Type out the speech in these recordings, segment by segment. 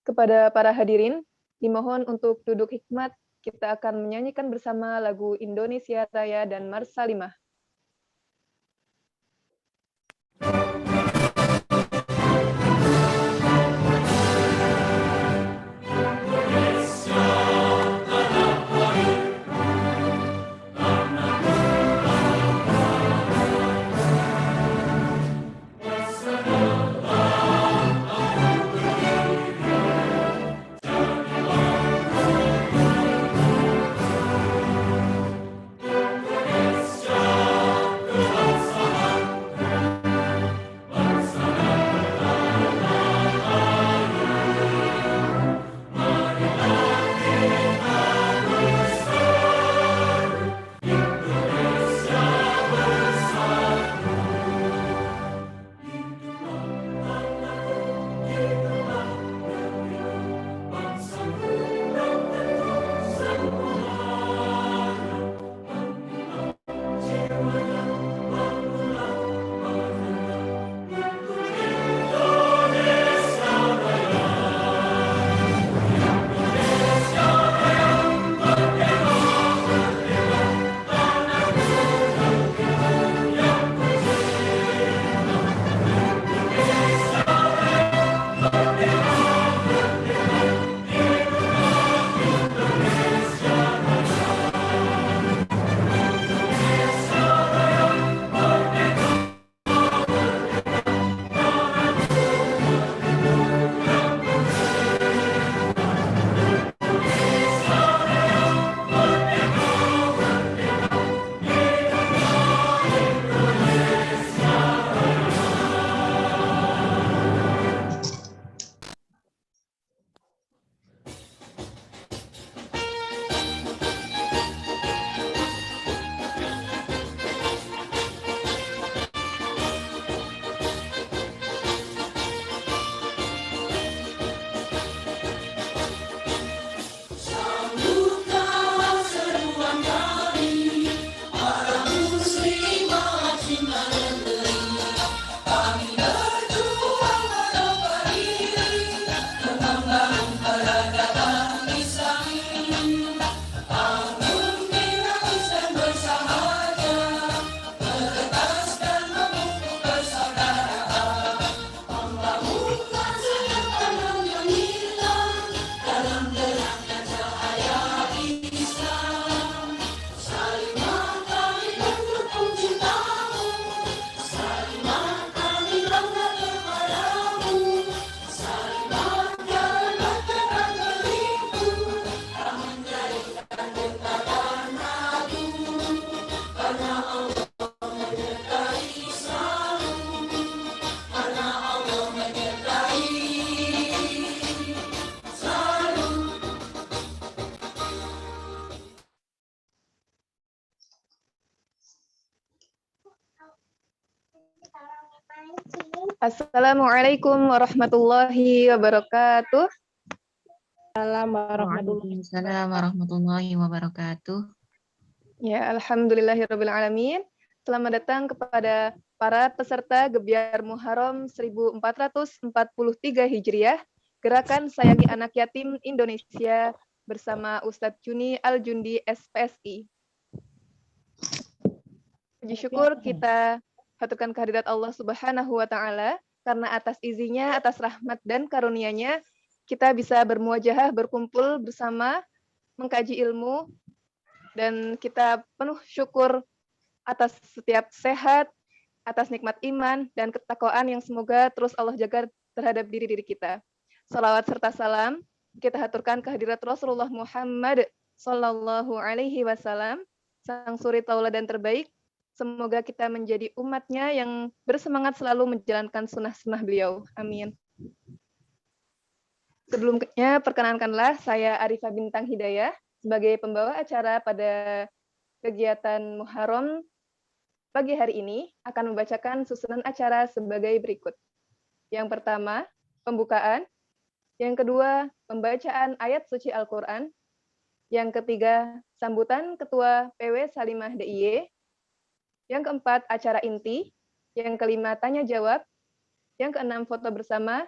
Kepada para hadirin, dimohon untuk duduk hikmat. Kita akan menyanyikan bersama lagu Indonesia Raya dan Marsalimah. Assalamualaikum warahmatullahi wabarakatuh. Waalaikumsalam warahmatullahi wabarakatuh. Ya, alhamdulillahirabbil alamin. Selamat datang kepada para peserta Gebyar Muharram 1443 Hijriah, Gerakan Sayangi Anak Yatim Indonesia bersama Ustadz Juni Al-Jundi SPSI. Puji syukur kita haturkan kehadirat Allah Subhanahu wa taala karena atas izinnya, atas rahmat dan karunia-Nya kita bisa bermuajahah, berkumpul bersama mengkaji ilmu, dan kita penuh syukur atas setiap sehat, atas nikmat iman dan ketakwaan yang semoga terus Allah jaga terhadap diri-diri kita. Salawat serta salam kita haturkan kehadirat Rasulullah Muhammad sallallahu alaihi wasallam, sang suri tauladan terbaik. Semoga kita menjadi umatnya yang bersemangat selalu menjalankan sunnah-sunnah beliau. Amin. Sebelumnya, perkenankanlah saya Arifah Bintang Hidayah sebagai pembawa acara pada kegiatan Muharram pagi hari ini akan membacakan susunan acara sebagai berikut. Yang pertama, pembukaan. Yang kedua, pembacaan ayat suci Al-Quran. Yang ketiga, sambutan Ketua PW Salimah DIY. Yang keempat, acara inti. Yang kelima, tanya jawab. Yang keenam, foto bersama.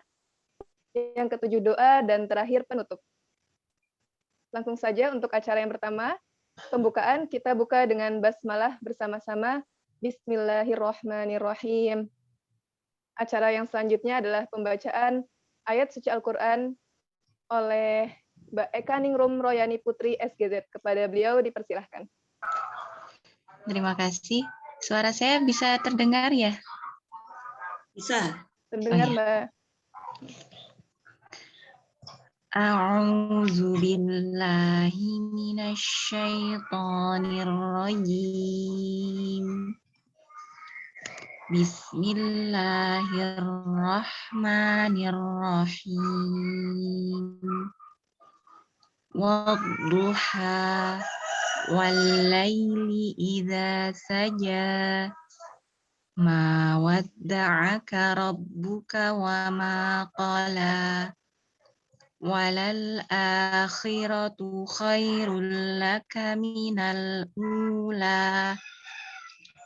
yang ketujuh doa, dan terakhir penutup. Langsung saja untuk acara yang pertama, pembukaan kita buka dengan basmalah bersama-sama. Bismillahirrahmanirrahim. Acara yang selanjutnya adalah pembacaan ayat suci Al-Quran oleh Mbak Eka Ningrum Royani Putri SGZ. Kepada beliau dipersilahkan. Terima kasih. Suara saya bisa terdengar ya? Bisa. Terdengar, Oh, ya. Mbak. A'udzu billahi minasyaitonir rajim. Bismillahirrahmanirrahim. Wadduha wal-laili idza saja. Ma wadda'aka rabbuka wa ma qala. Walal akhiratu khairul laka minal ula.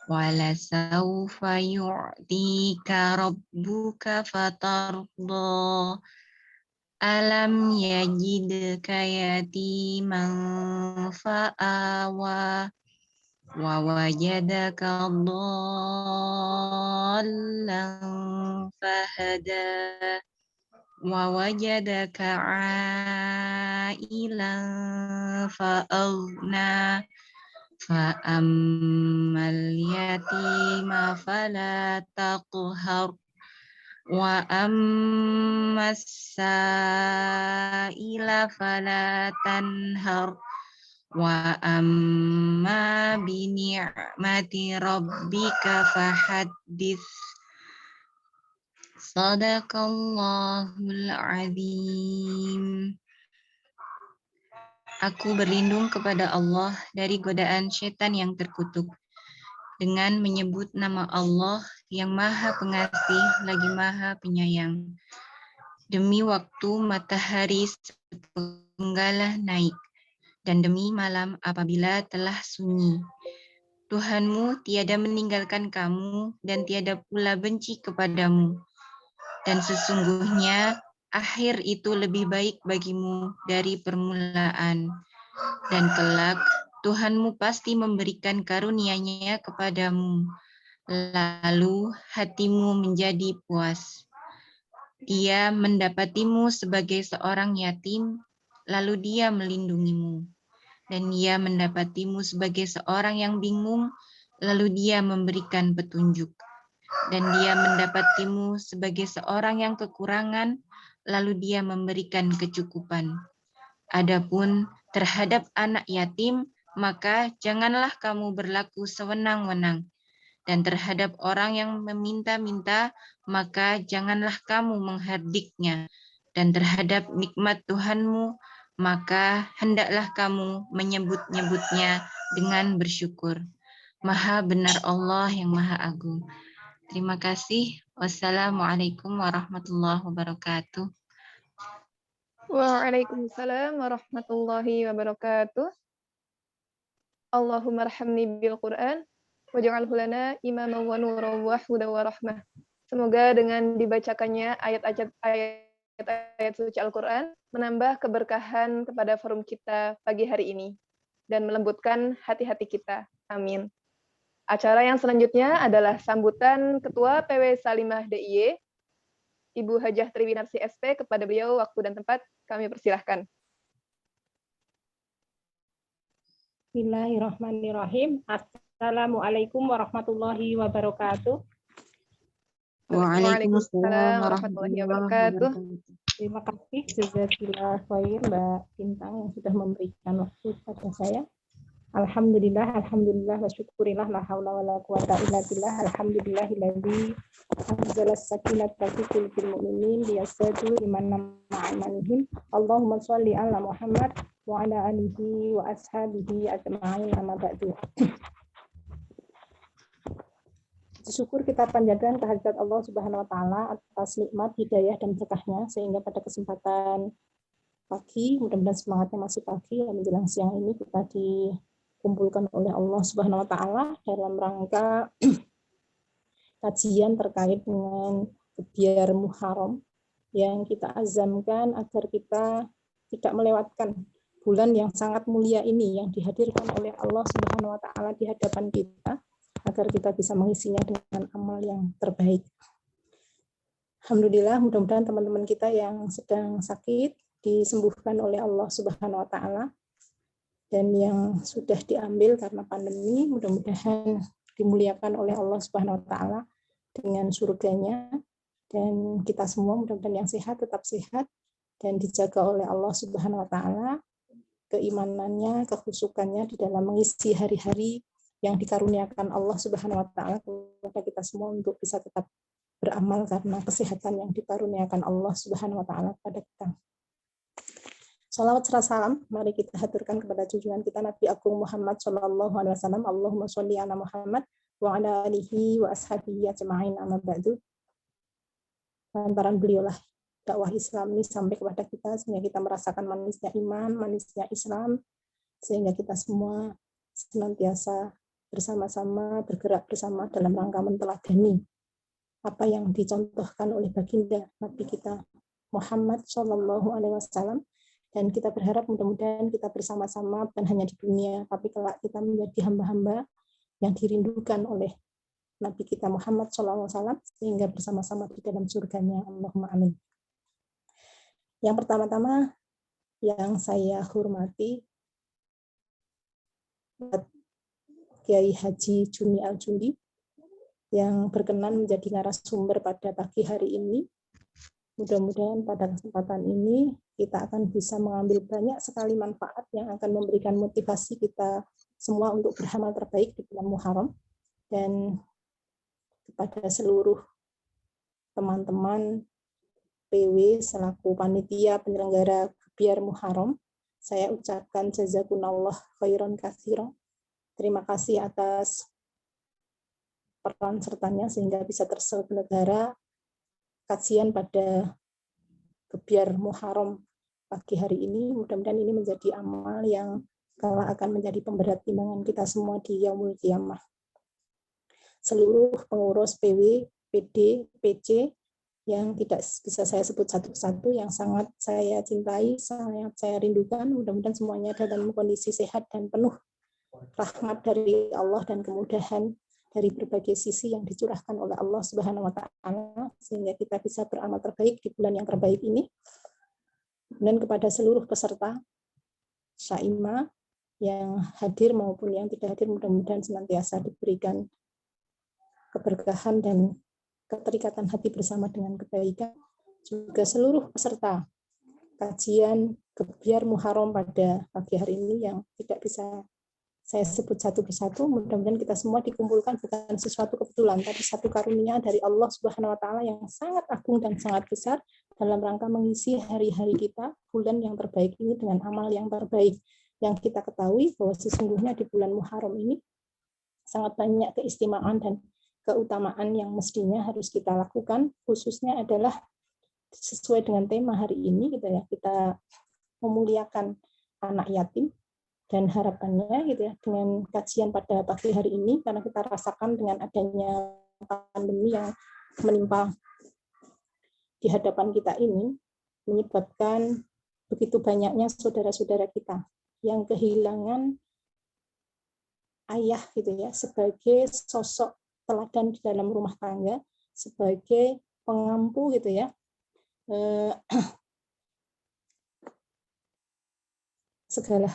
Walasawfa yu'tika rabbuka fatarda. Alam yajidka yatiman fa'awa. Wa wajadaka dhallan fahada. Wa wajadaka ailan fa'aghna. Fa'ammal yatima fala taqhar. Wa ammas sa'ila fala tanhar. Wa amma bi ni'mati rabbika fahaddits. Shadaqallahul azim. Aku berlindung kepada Allah dari godaan syaitan yang terkutuk dengan menyebut nama Allah yang Maha Pengasih lagi Maha Penyayang. Demi waktu matahari sepenggalah naik dan demi malam apabila telah sunyi. Tuhanmu tiada meninggalkan kamu dan tiada pula benci kepadamu. Dan sesungguhnya akhir itu lebih baik bagimu dari permulaan. Dan kelak Tuhanmu pasti memberikan karunia-Nya kepadamu. Lalu hatimu menjadi puas. Dia mendapatimu sebagai seorang yatim, lalu Dia melindungimu. Dan Dia mendapatimu sebagai seorang yang bingung, lalu Dia memberikan petunjuk. Dan Dia mendapatimu sebagai seorang yang kekurangan, lalu Dia memberikan kecukupan. Adapun terhadap anak yatim, maka janganlah kamu berlaku sewenang-wenang. Dan terhadap orang yang meminta-minta, maka janganlah kamu menghardiknya. Dan terhadap nikmat Tuhanmu, maka hendaklah kamu menyebut-nyebutnya dengan bersyukur. Maha benar Allah yang Maha Agung. Terima kasih. Wassalamualaikum warahmatullahi wabarakatuh. Waalaikumsalam warahmatullahi wabarakatuh. Allahumma arhamni bil Qur'an waj'alhu lana imaman wa nuran wa hudan wa rahmah. Semoga dengan dibacakannya ayat-ayat suci Al-Qur'an menambah keberkahan kepada forum kita pagi hari ini dan melembutkan hati-hati kita. Amin. Acara yang selanjutnya adalah sambutan Ketua PW Salimah DIY, Ibu Hajah Triwinarsi SP. Kepada beliau waktu dan tempat kami persilahkan. Bismillahirrahmanirrahim. Assalamualaikum warahmatullahi wabarakatuh. Waalaikumsalam warahmatullahi wabarakatuh. Terima kasih jazakallahu khair Mbak Bintang yang sudah memberikan waktu kepada saya. Alhamdulillah wa syukurillah la haula wala quwata illa billah. Alhamdulillahilladzi anzala sakinata fi qulubil mu'minin liyastadu liman ma'amanihim. Allahumma shalli ala Muhammad wa ala alihi wa ashabihi ajma'in amma ba'du. Syukur kita panjatkan kehadirat Allah Subhanahu wa taala atas nikmat hidayah dan berkahnya sehingga pada kesempatan pagi, mudah-mudahan semangatnya masih pagi dan menjelang siang ini kita dikumpulkan oleh Allah Subhanahu wa taala dalam rangka kajian terkait dengan kebiar Muharram yang kita azamkan agar kita tidak melewatkan bulan yang sangat mulia ini yang dihadirkan oleh Allah Subhanahu wa taala di hadapan kita, agar kita bisa mengisinya dengan amal yang terbaik. Alhamdulillah, mudah-mudahan teman-teman kita yang sedang sakit disembuhkan oleh Allah Subhanahu wa taala, dan yang sudah diambil karena pandemi mudah-mudahan dimuliakan oleh Allah Subhanahu wa taala dengan surganya, dan kita semua mudah-mudahan yang sehat tetap sehat dan dijaga oleh Allah Subhanahu wa taala keimanannya, kekhusyukannya di dalam mengisi hari-hari yang dikaruniakan Allah Subhanahu wa taala kepada kita semua untuk bisa tetap beramal karena kesehatan yang dikaruniakan Allah Subhanahu wa taala kepada kita. Salawat serta salam mari kita haturkan kepada junjungan kita Nabi Agung Muhammad sallallahu alaihi wasallam. Allahumma sholli ala Muhammad wa ala alihi wa ashabihi ajma'in, amma ba'du. Lantaran beliaulah dakwah Islam ini sampai kepada kita sehingga kita merasakan manisnya iman, manisnya Islam, sehingga kita semua senantiasa bersama-sama bergerak bersama dalam rangka menteladani apa yang dicontohkan oleh baginda Nabi kita Muhammad Shallallahu Alaihi Wasallam, dan kita berharap mudah-mudahan kita bersama-sama bukan hanya di dunia tapi kelak kita menjadi hamba-hamba yang dirindukan oleh Nabi kita Muhammad Shallallahu Alaihi Wasallam sehingga bersama-sama di dalam surganya. Allahumma amin. Yang pertama-tama yang saya hormati Kiai Haji Juni Al-Jundi yang berkenan menjadi narasumber pada pagi hari ini. Mudah-mudahan pada kesempatan ini kita akan bisa mengambil banyak sekali manfaat yang akan memberikan motivasi kita semua untuk beramal terbaik di bulan Muharram, dan kepada seluruh teman-teman PW selaku panitia penyelenggara Gebyar Muharram, saya ucapkan jazakumullah khairan katsiran. Terima kasih atas peran sertanya sehingga bisa terselenggara kajian pada Gebyar Muharram pagi hari ini. Mudah-mudahan ini menjadi amal yang kelak akan menjadi pemberat timbangan kita semua di Yaumul Qiyamah. Seluruh pengurus PW, PD, PC yang tidak bisa saya sebut satu-satu, yang sangat saya cintai, sangat saya rindukan, mudah-mudahan semuanya dalam kondisi sehat dan penuh rahmat dari Allah dan kemudahan dari berbagai sisi yang dicurahkan oleh Allah Subhanahu wa taala sehingga kita bisa beramal terbaik di bulan yang terbaik ini. Dan kepada seluruh peserta Syaima yang hadir maupun yang tidak hadir, mudah-mudahan senantiasa diberikan keberkahan dan keterikatan hati bersama dengan kebaikan. Juga seluruh peserta kajian Gebyar Muharram pada pagi hari ini yang tidak bisa saya sebut satu persatu, mudah-mudahan kita semua dikumpulkan bukan sesuatu kebetulan, tapi satu karunia dari Allah Subhanahu wa taala yang sangat agung dan sangat besar dalam rangka mengisi hari-hari kita bulan yang terbaik ini dengan amal yang terbaik. Yang kita ketahui bahwa sesungguhnya di bulan Muharram ini sangat banyak keistimewaan dan keutamaan yang mestinya harus kita lakukan, khususnya adalah sesuai dengan tema hari ini gitu ya, kita memuliakan anak yatim, dan harapannya gitu ya dengan kajian pada pagi hari ini, karena kita rasakan dengan adanya pandemi yang menimpa di hadapan kita ini menyebabkan begitu banyaknya saudara-saudara kita yang kehilangan ayah gitu ya sebagai sosok teladan di dalam rumah tangga, sebagai pengampu gitu ya segala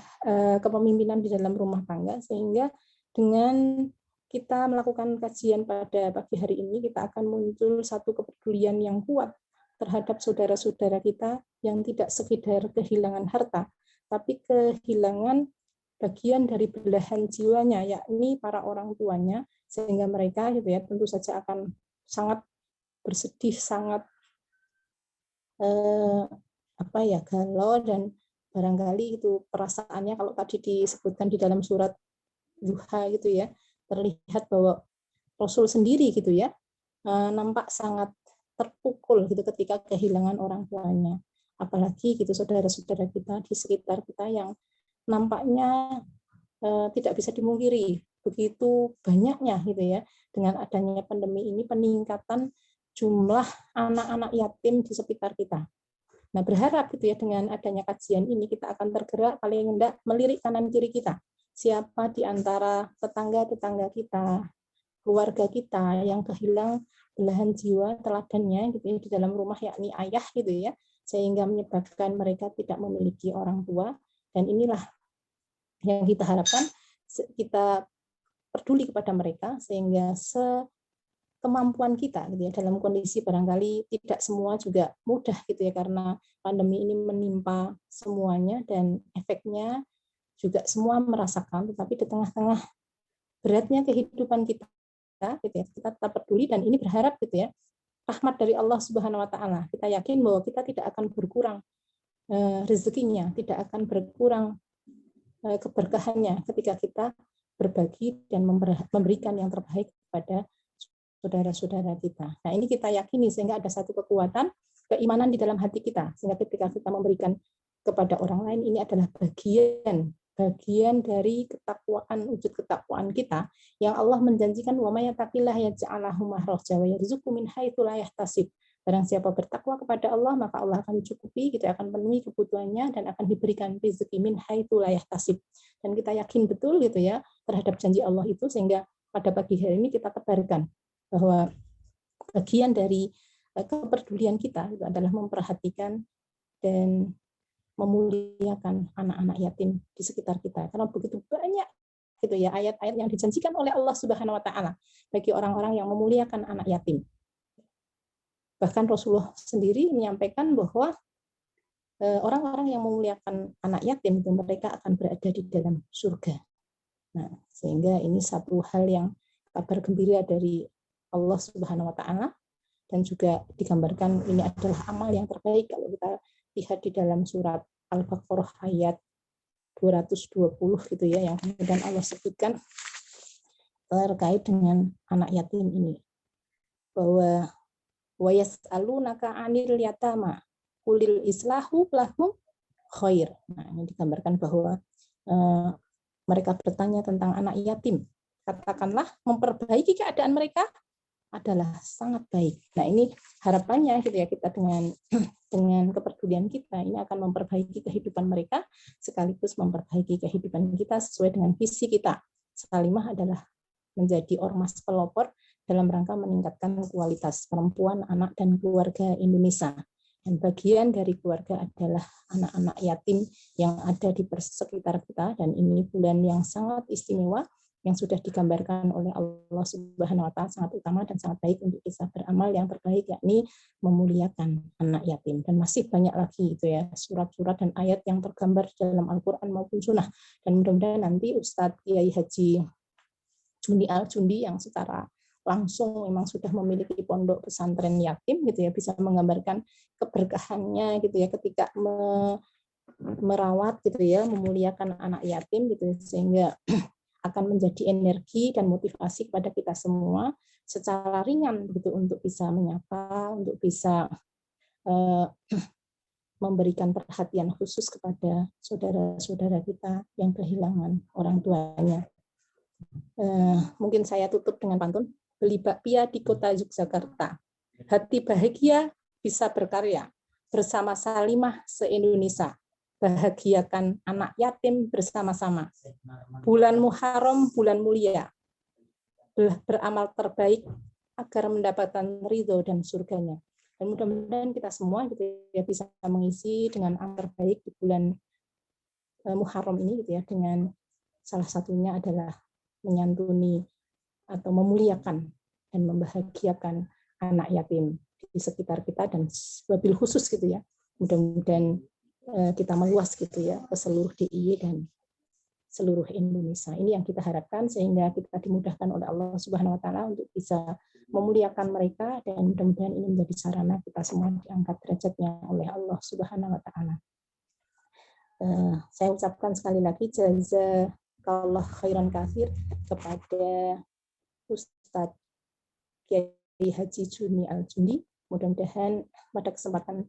kepemimpinan di dalam rumah tangga, sehingga dengan kita melakukan kajian pada pagi hari ini kita akan muncul satu kepedulian yang kuat terhadap saudara-saudara kita yang tidak sekedar kehilangan harta tapi kehilangan bagian dari belahan jiwanya, yakni para orang tuanya, sehingga mereka gitu ya tentu saja akan sangat bersedih, sangat galau, dan barangkali itu perasaannya kalau tadi disebutkan di dalam surat Duha gitu ya, terlihat bahwa Rasul sendiri gitu ya nampak sangat terpukul gitu ketika kehilangan orang tuanya, apalagi gitu saudara-saudara kita di sekitar kita yang nampaknya tidak bisa dimungkiri begitu banyaknya gitu ya dengan adanya pandemi ini peningkatan jumlah anak-anak yatim di sekitar kita. Nah, berharap gitu ya dengan adanya kajian ini kita akan tergerak paling enggak melirik kanan kiri kita. Siapa di antara tetangga-tetangga kita, keluarga kita yang kehilangan belahan jiwa teladannya gitu ya, di dalam rumah, yakni ayah gitu ya, sehingga menyebabkan mereka tidak memiliki orang tua. Dan inilah yang kita harapkan, kita peduli kepada mereka sehingga kemampuan kita gitu ya, dalam kondisi barangkali tidak semua juga mudah gitu ya, karena pandemi ini menimpa semuanya dan efeknya juga semua merasakan, tetapi di tengah-tengah beratnya kehidupan kita gitu ya, kita tetap peduli. Dan ini berharap gitu ya, rahmat dari Allah Subhanahu wa taala. Kita yakin bahwa kita tidak akan berkurang rezekinya, tidak akan berkurang keberkahannya ketika kita berbagi dan memberikan yang terbaik kepada saudara-saudara kita. Nah, ini kita yakini sehingga ada satu kekuatan keimanan di dalam hati kita, sehingga ketika kita memberikan kepada orang lain, ini adalah bagian dari ketakwaan, wujud ketakwaan kita yang Allah menjanjikan, wa may yattaqillah yaj'al lahu makhraja wa yarzuqhu min haitsu la yahtasib. Barang siapa bertakwa kepada Allah, maka Allah akan cukupi, kita akan penuhi kebutuhannya dan akan diberikan rezeki min haitsu la yahtasib. Dan kita yakin betul gitu ya terhadap janji Allah itu, sehingga pada pagi hari ini kita tebarkan bahwa bagian dari kepedulian kita itu adalah memperhatikan dan memuliakan anak-anak yatim di sekitar kita, karena begitu banyak gitu ya ayat-ayat yang dijanjikan oleh Allah Subhanahu wa taala bagi orang-orang yang memuliakan anak yatim. Bahkan Rasulullah sendiri menyampaikan bahwa orang-orang yang memuliakan anak yatim itu mereka akan berada di dalam surga. Nah, sehingga ini satu hal yang kabar gembira dari Allah Subhanahu wa taala, dan juga digambarkan ini adalah amal yang terbaik kalau kita lihat di dalam surat Al-Baqarah ayat 220 gitu ya, yang kemudian Allah sebutkan terkait dengan anak yatim ini, bahwa wa yas'alunaka 'anil yatama qulil islahu lahum khair. Nah, ini digambarkan bahwa mereka bertanya tentang anak yatim, katakanlah memperbaiki keadaan mereka adalah sangat baik. Nah, ini harapannya gitu ya, kita dengan kepedulian kita ini akan memperbaiki kehidupan mereka sekaligus memperbaiki kehidupan kita sesuai dengan visi kita. Salimah adalah menjadi ormas pelopor dalam rangka meningkatkan kualitas perempuan, anak, dan keluarga Indonesia. Dan bagian dari keluarga adalah anak-anak yatim yang ada di sekitar kita, dan ini bulan yang sangat istimewa yang sudah digambarkan oleh Allah Subhanahu wa taala, sangat utama dan sangat baik untuk bisa beramal yang terbaik, yakni memuliakan anak yatim. Dan masih banyak lagi itu ya surat-surat dan ayat yang tergambar dalam Al-Qur'an maupun Sunnah. Dan mudah-mudahan nanti Ustadz Kiai Haji Jundi Al-Jundi yang secara langsung memang sudah memiliki pondok pesantren yatim gitu ya, bisa menggambarkan keberkahannya gitu ya ketika merawat gitu ya, memuliakan anak yatim gitu, sehingga akan menjadi energi dan motivasi kepada kita semua secara ringan gitu untuk bisa menyapa, untuk bisa memberikan perhatian khusus kepada saudara-saudara kita yang kehilangan orang tuanya. Mungkin saya tutup dengan pantun, beli bakpia di kota Yogyakarta, hati bahagia bisa berkarya, bersama Salimah se-Indonesia, bahagiakan anak yatim bersama-sama. Bulan Muharram, bulan mulia, beramal terbaik agar mendapatkan ridho dan surganya. Dan mudah-mudahan kita semua gitu ya bisa mengisi dengan amal terbaik di bulan Muharram ini gitu ya, dengan salah satunya adalah menyantuni atau memuliakan dan membahagiakan anak yatim di sekitar kita, dan wabil khusus gitu ya. Mudah-mudahan kita meluas gitu ya ke seluruh DIY dan seluruh Indonesia. Ini yang kita harapkan, sehingga kita dimudahkan oleh Allah Subhanahu wa taala untuk bisa memuliakan mereka, dan mudah-mudahan ini menjadi sarana kita semua diangkat derajatnya oleh Allah Subhanahu wa taala. Saya ucapkan sekali lagi jazakallah khairan katsir kepada Ustadz Kiai Haji Jundi Al-Jundi. Mudah-mudahan pada kesempatan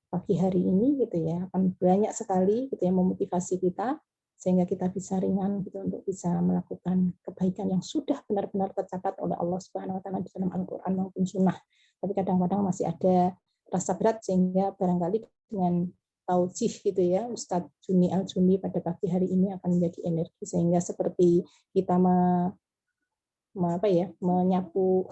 pagi hari ini gitu ya akan banyak sekali gitu ya memotivasi kita sehingga kita bisa ringan gitu untuk bisa melakukan kebaikan yang sudah benar-benar tercatat oleh Allah Subhanahu wa taala di dalam Al-Qur'an maupun sunnah. Tapi kadang-kadang masih ada rasa berat, sehingga barangkali dengan taujih gitu ya Ustadz Juni Al-Juni pada pagi hari ini akan menjadi energi, sehingga seperti kita menyapu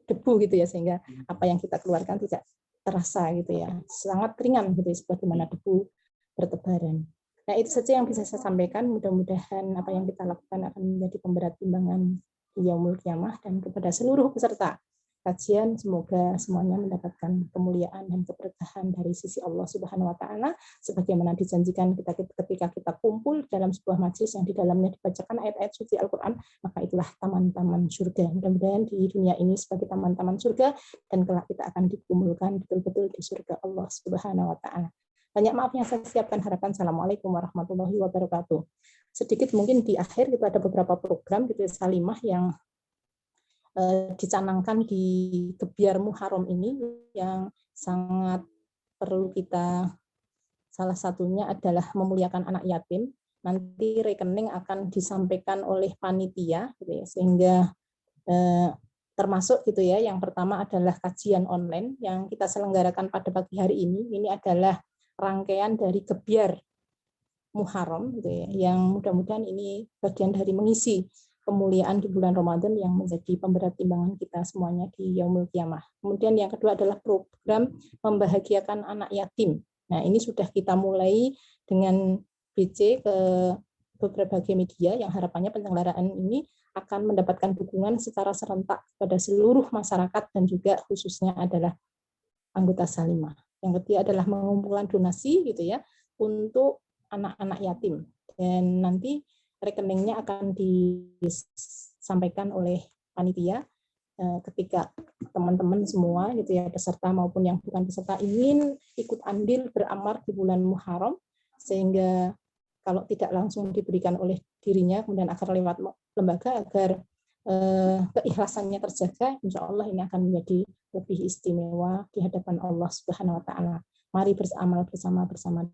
debu gitu ya, sehingga apa yang kita keluarkan tidak terasa gitu ya, sangat ringan gitu ya, sebagaimana debu bertebaran. Nah, itu saja yang bisa saya sampaikan. Mudah-mudahan apa yang kita lakukan akan menjadi pemberat timbangan di Yaumul Qiyamah, dan kepada seluruh peserta kajian, semoga semuanya mendapatkan kemuliaan dan keberkahan dari sisi Allah Subhanahu wa taala sebagaimana dijanjikan ketika kita kumpul dalam sebuah majelis yang di dalamnya dibacakan ayat-ayat suci Al-Qur'an, maka itulah taman-taman surga. Mudah-mudahan di dunia ini sebagai taman-taman surga, dan kelak kita akan dikumpulkan betul-betul di surga Allah Subhanahu wa taala. Banyak maaf yang saya siapkan, harapan. Assalamualaikum warahmatullahi wabarakatuh. Sedikit mungkin di akhir kita ada beberapa program gitu ya, Salimah yang dicanangkan di Gebyar Muharram ini yang sangat perlu kita, salah satunya adalah memuliakan anak yatim. Nanti rekening akan disampaikan oleh panitia gitu ya, sehingga termasuk gitu ya, yang pertama adalah kajian online yang kita selenggarakan pada pagi hari ini. Ini adalah rangkaian dari Gebyar Muharram gitu ya, yang mudah-mudahan ini bagian dari mengisi kemuliaan di bulan Ramadan yang menjadi pemberat timbangan kita semuanya di Yaumul Qiyamah. Kemudian yang kedua adalah program membahagiakan anak yatim. Nah, ini sudah kita mulai dengan BC ke berbagai media, yang harapannya penyelenggaraan ini akan mendapatkan dukungan secara serentak pada seluruh masyarakat dan juga khususnya adalah anggota Salimah. Yang ketiga adalah mengumpulkan donasi gitu ya untuk anak-anak yatim, dan nanti rekeningnya akan disampaikan oleh panitia ketika teman-teman semua gitu ya, peserta maupun yang bukan peserta, ingin ikut andil beramal di bulan Muharram, sehingga kalau tidak langsung diberikan oleh dirinya kemudian akan lewat lembaga agar keikhlasannya terjaga, insya Allah ini akan menjadi lebih istimewa di hadapan Allah Subhanahu wa taala. Mari beramal bersama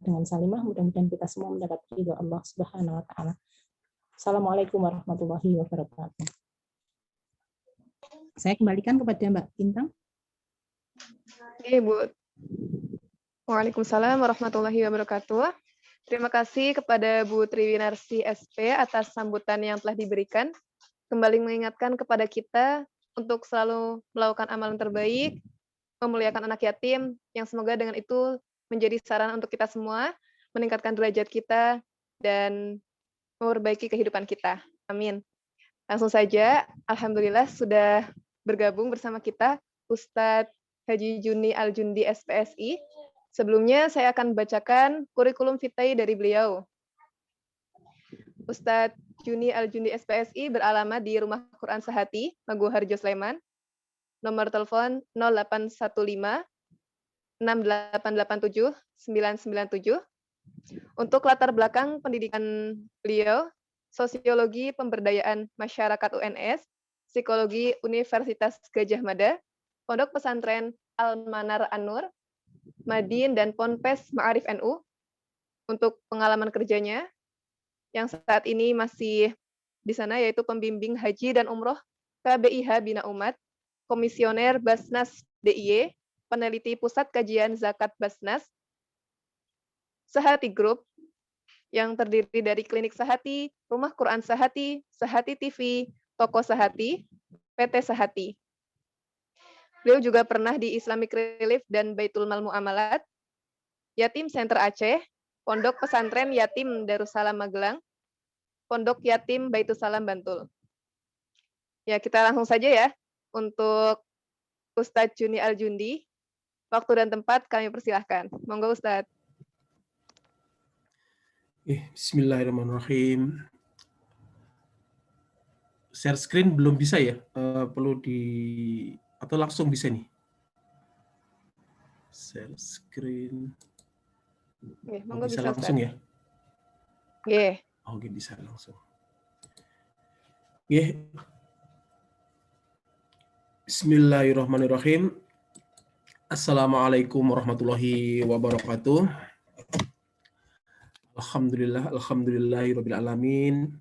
dengan Salimah, mudah-mudahan kita semua mendapat ridho Allah Subhanahu wa taala. Assalamualaikum warahmatullahi wabarakatuh. Saya kembalikan kepada Mbak Bintang. Oke, Bu. Waalaikumsalam warahmatullahi wabarakatuh. Terima kasih kepada Bu Triwinarsi SP atas sambutan yang telah diberikan. Kembali mengingatkan kepada kita untuk selalu melakukan amalan terbaik, memuliakan anak yatim, yang semoga dengan itu menjadi saran untuk kita semua, meningkatkan derajat kita, dan memperbaiki kehidupan kita. Amin. Langsung saja, alhamdulillah sudah bergabung bersama kita Ustadz Haji Juni Al-Jundi SPSI. Sebelumnya saya akan bacakan kurikulum vitae dari beliau. Ustadz Juni Al-Jundi SPSI beralamat di Rumah Quran Sehati, Maguwoharjo, Sleman. Nomor telepon 0815 6887 997. Untuk latar belakang pendidikan beliau, Sosiologi Pemberdayaan Masyarakat UNS, Psikologi Universitas Gadjah Mada, Pondok Pesantren Al-Manar An-Nur, Madin dan Ponpes Ma'arif NU. Untuk pengalaman kerjanya, yang saat ini masih di sana, yaitu pembimbing haji dan umroh KBIH Bina Umat, Komisioner Basnas DIY, peneliti Pusat Kajian Zakat Basnas, Sehati Group, yang terdiri dari Klinik Sehati, Rumah Quran Sehati, Sehati TV, Toko Sehati, PT Sehati. Beliau juga pernah di Islamic Relief dan Baitul Mal Muamalat, Yatim Center Aceh, Pondok Pesantren Yatim Darussalam Magelang, Pondok Yatim Baitul Salam Bantul. Ya, kita langsung saja ya untuk Ustadz Juni Al-Jundi. Waktu dan tempat kami persilahkan. Monggo Ustadz. Bismillahirrahmanirrahim. Share screen belum bisa ya? Perlu atau langsung bisa nih? Share screen. Monggo bisa bisa langsung Ustadz. Ya? Oke, bisa langsung. Bismillahirrahmanirrahim. Assalamualaikum warahmatullahi wabarakatuh. Alhamdulillahirabbil alamin.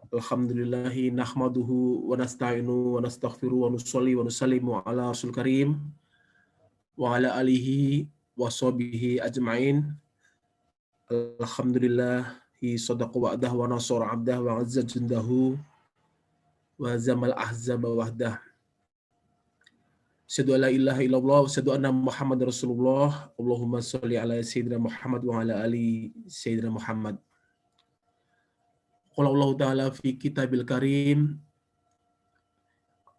Alhamdulillahi nahmaduhu wa nasta'inu wa nastaghfiru wa nusalli wa nusallimu ala rasul karim wa ala alihi wa sahbihi ajma'in. Alhamdulillahi sadaqa wa'dah wa nasara 'abdah wa 'azza jundahu wa zamal ahzaba wahdah. Asyhadu an la ilaha illallah wa asyhadu anna Muhammadar Rasulullah. Allahumma shalli ala sayyidina Muhammad wa ala ali sayyidina Muhammad. Qala Allah Ta'ala fi kitabil karim.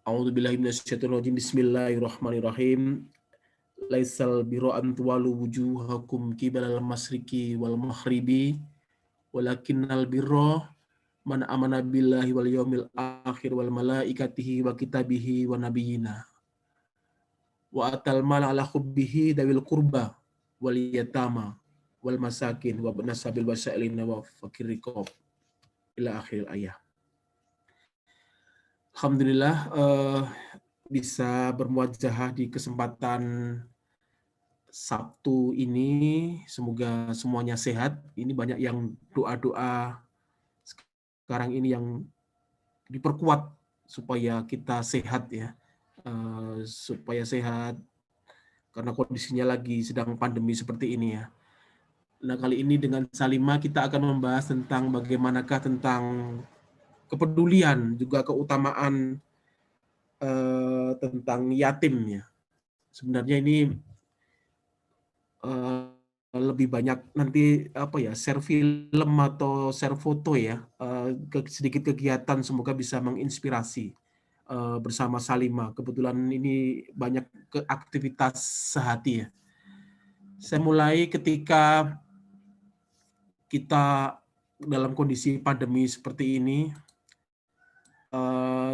A'udzu billahi minasyaitonir rajim. Bismillahirrahmanirrahim. Laisal birra an tuwallu wujuhakum qibalal masyriqi wal maghribi walakinnal birra man amana billahi wal yaumil akhir wal malaikatihi wa kitabihi wa nabiyyina wa atal mala ala hubbihi dawil qurba wal yatama wal masakin wa ibnas sabil wasailina wa fakir riqab ila akhir ayat. Alhamdulillah bisa bermuajahah di kesempatan Sabtu ini. Semoga semuanya sehat. Ini banyak yang doa-doa sekarang ini yang diperkuat supaya kita sehat ya. Supaya sehat karena kondisinya lagi sedang pandemi seperti ini ya. Nah, kali ini dengan Salimah kita akan membahas tentang bagaimanakah tentang kepedulian juga keutamaan tentang yatim ya. Sebenarnya ini lebih banyak nanti share film atau share foto ya, sedikit kegiatan semoga bisa menginspirasi bersama Salimah. Kebetulan ini banyak aktivitas sehati ya. Saya mulai ketika kita dalam kondisi pandemi seperti ini,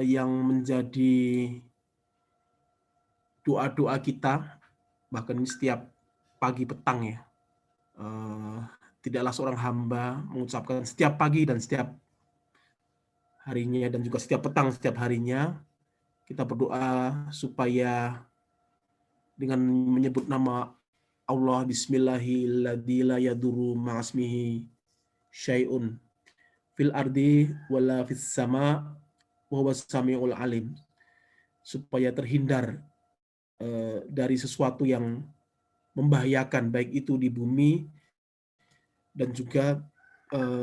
yang menjadi doa-doa kita, bahkan ini setiap pagi petang ya, tidaklah seorang hamba mengucapkan setiap pagi dan setiap harinya dan juga setiap petang setiap harinya kita berdoa supaya dengan menyebut nama Allah, bismillahilladzi la yadurru ma'asmihi syai'un fil ardi wala fis sama wa huwas samiul alim, supaya terhindar dari sesuatu yang membahayakan baik itu di bumi dan juga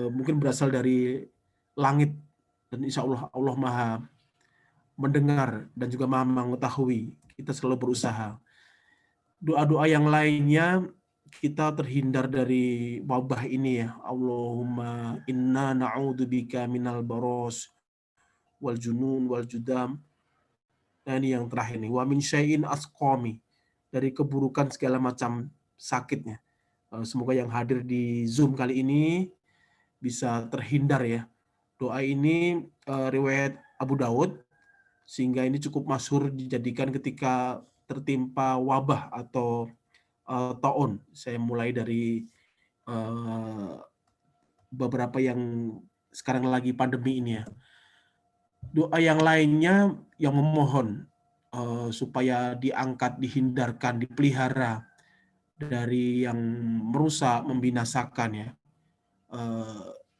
mungkin berasal dari langit, dan insya Allah Allah Maha mendengar dan juga Maha mengetahui. Kita selalu berusaha. Doa-doa yang lainnya kita terhindar dari wabah ini ya. Allahumma inna na'udzubika minal baros wal junun wal judam. Nah, ini yang terakhir nih. Wa min syai'in asqami, dari keburukan segala macam sakitnya. Semoga yang hadir di Zoom kali ini bisa terhindar ya. Doa ini riwayat Abu Daud, sehingga ini cukup masyhur dijadikan ketika tertimpa wabah atau taun. Saya mulai dari beberapa yang sekarang lagi pandemi ini ya. Doa yang lainnya yang memohon supaya diangkat, dihindarkan, dipelihara dari yang merusak, membinasakan ya.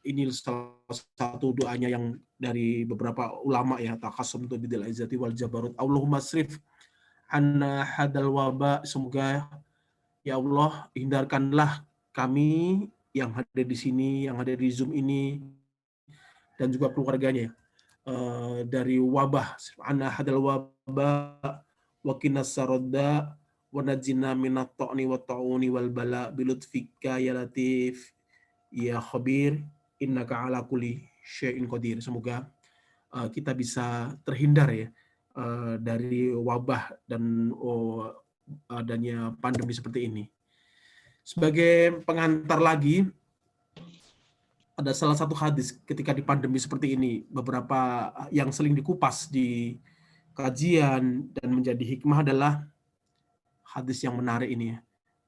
Ini salah satu doanya yang dari beberapa ulama ya, taqassum bidil izzati wal jabarut. Allahumma srif anna hadal waba, semoga ya Allah hindarkanlah kami yang hadir di sini, yang hadir di Zoom ini dan juga keluarganya dari wabah. Anna hadal waba wa qinas saradda wa najina minat ta'ni wa ta'uni wal bala bilutfika ya latif ya khabir innaka ala kulli syai'in qadir. Semoga kita bisa terhindar ya dari wabah dan adanya pandemi seperti ini. Sebagai pengantar lagi, ada salah satu hadis ketika di pandemi seperti ini, beberapa yang sering dikupas di kajian dan menjadi hikmah adalah hadis yang menarik ini ya,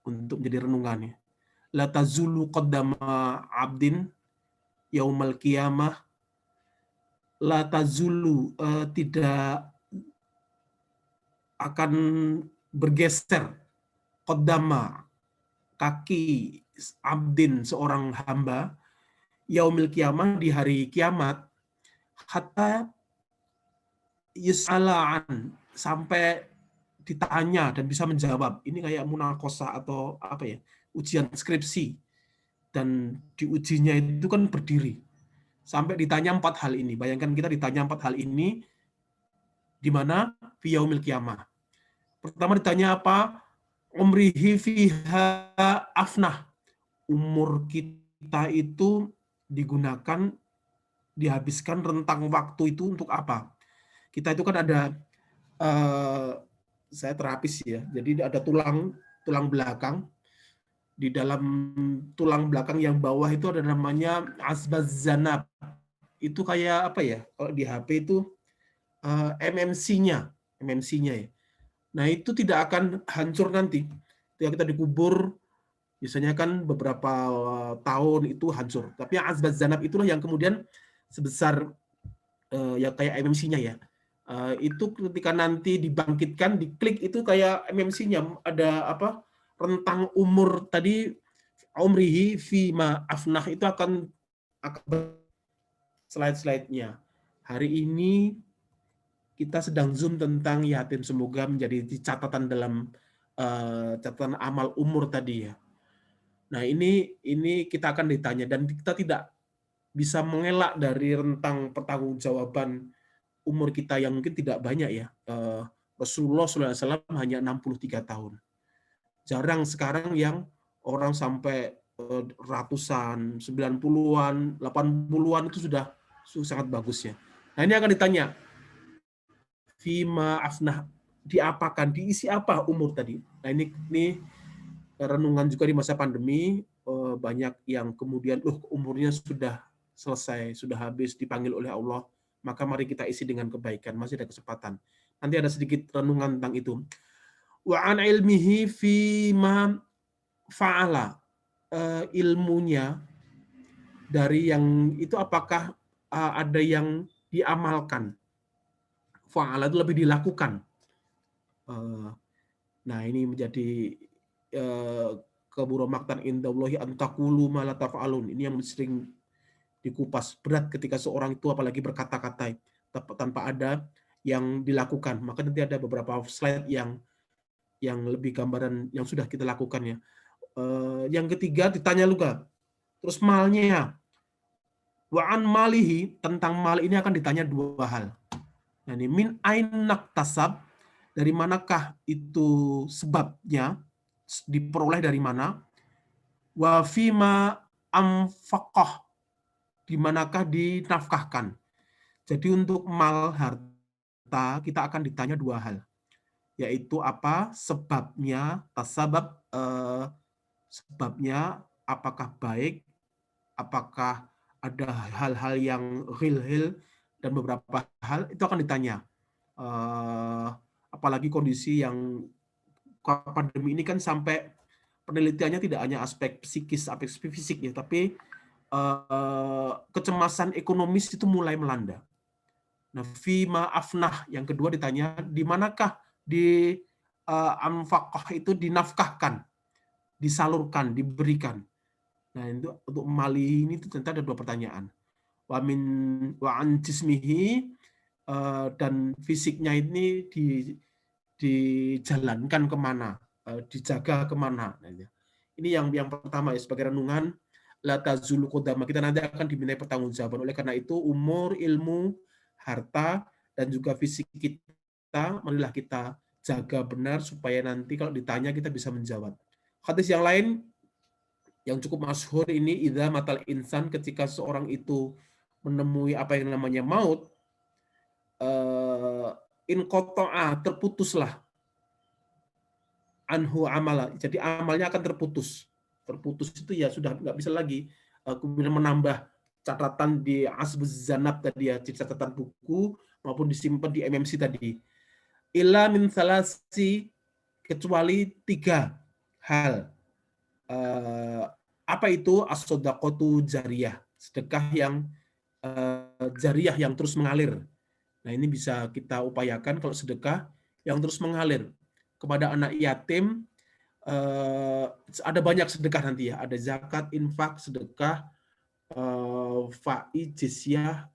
untuk menjadi renungannya. La tazulu qaddama abdin yaumal qiyamah, la tazulu, tidak akan bergeser, qaddama, kaki abdin, seorang hamba, yaumil kiamah, di hari kiamat, hatta yus'ala'an, sampai ditanya dan bisa menjawab. Ini kayak munakosah atau apa ya, ujian skripsi. Dan diujinya itu kan berdiri. Sampai ditanya 4 hal ini. Bayangkan kita ditanya 4 hal ini, di mana? Fi yaumil kiamah. Pertama ditanya apa? Umrihi fiha afnah. Umur kita itu digunakan, dihabiskan rentang waktu itu untuk apa? Kita itu kan ada, saya terapis ya, jadi ada tulang belakang. Di dalam tulang belakang yang bawah itu ada namanya asbaz zanab. Itu kayak apa ya? Kalau di HP itu MMC-nya ya. Nah, itu tidak akan hancur nanti. Ketika kita dikubur, biasanya kan beberapa tahun itu hancur. Tapi yang asbaz zanab itulah yang kemudian sebesar ya kayak MMC-nya ya. Itu ketika nanti dibangkitkan, diklik itu kayak MMC-nya, ada apa? Rentang umur tadi, umrihi fima afnah, itu akan slide-slide-nya. Hari ini kita sedang zoom tentang yatim, semoga menjadi catatan dalam catatan amal umur tadi ya. Nah, ini kita akan ditanya, dan kita tidak bisa mengelak dari rentang pertanggungjawaban umur kita yang mungkin tidak banyak ya. Rasulullah SAW hanya 63 tahun. Jarang sekarang yang orang sampai ratusan, 90-an, 80-an itu sudah sangat bagus ya. Nah, ini akan ditanya, fima afnah, diapakan, diisi apa umur tadi. Nah, ini renungan juga di masa pandemi, banyak yang kemudian umurnya sudah selesai, sudah habis, dipanggil oleh Allah, maka mari kita isi dengan kebaikan, masih ada kesempatan. Nanti ada sedikit renungan tentang itu. Wa an ilmihi fima fa'ala, ilmunya dari yang itu apakah ada yang diamalkan. Fa'ala itu lebih dilakukan. Nah, ini menjadi kabura maqtan indallahi an taqulu ma la taf'alun. Ini yang sering dikupas berat ketika seorang itu apalagi berkata-kata tanpa ada yang dilakukan. Maka nanti ada beberapa slide yang lebih gambaran yang sudah kita lakukan ya. Yang ketiga ditanya juga, terus malnya, wa'an malihi, tentang mal ini akan ditanya 2 hal. Nah, ini min ainak tasab, dari manakah itu sebabnya, diperoleh dari mana, wa fima amfaqah, di manakah dinafkahkan. Jadi untuk mal harta kita akan ditanya 2 hal. Yaitu apa? Sebabnya, tasabab, sebabnya apakah baik, apakah ada hal-hal yang hil-hil, dan beberapa hal itu akan ditanya. Apalagi kondisi yang pandemi ini kan sampai penelitiannya tidak hanya aspek psikis, aspek fisik ya, tapi kecemasan ekonomis itu mulai melanda. Nah, fima afnah, yang kedua ditanya, di manakah di anfaqah itu dinafkahkan, disalurkan, diberikan. Nah, itu untuk mali ini ternyata ada 2 pertanyaan. Wa an jismihi, dan fisiknya ini dijalankan kemana, dijaga kemana. Nah, ini yang pertama ya, sebagai renungan, la tazulu qadama, kita nanti akan dimintai pertanggungjawaban. Oleh karena itu umur, ilmu, harta, dan juga fisik kita marilah kita jaga benar supaya nanti kalau ditanya kita bisa menjawab. Hadis yang lain yang cukup masyhur ini, idza matal insan, ketika seorang itu menemui apa yang namanya maut, inqata'a, terputuslah, anhu amala, jadi amalnya akan terputus. Terputus itu ya sudah nggak bisa lagi kemudian menambah catatan di asbuz zanab tadi ya, di catatan buku maupun disimpan di MMC tadi. Illa min salasi, kecuali 3 hal. Apa itu? As-shadaqatu jariyah, sedekah yang jariyah, yang terus mengalir. Nah, ini bisa kita upayakan kalau sedekah yang terus mengalir kepada anak yatim, ada banyak sedekah nanti ya, ada zakat, infak, sedekah, fa'i, jizyah,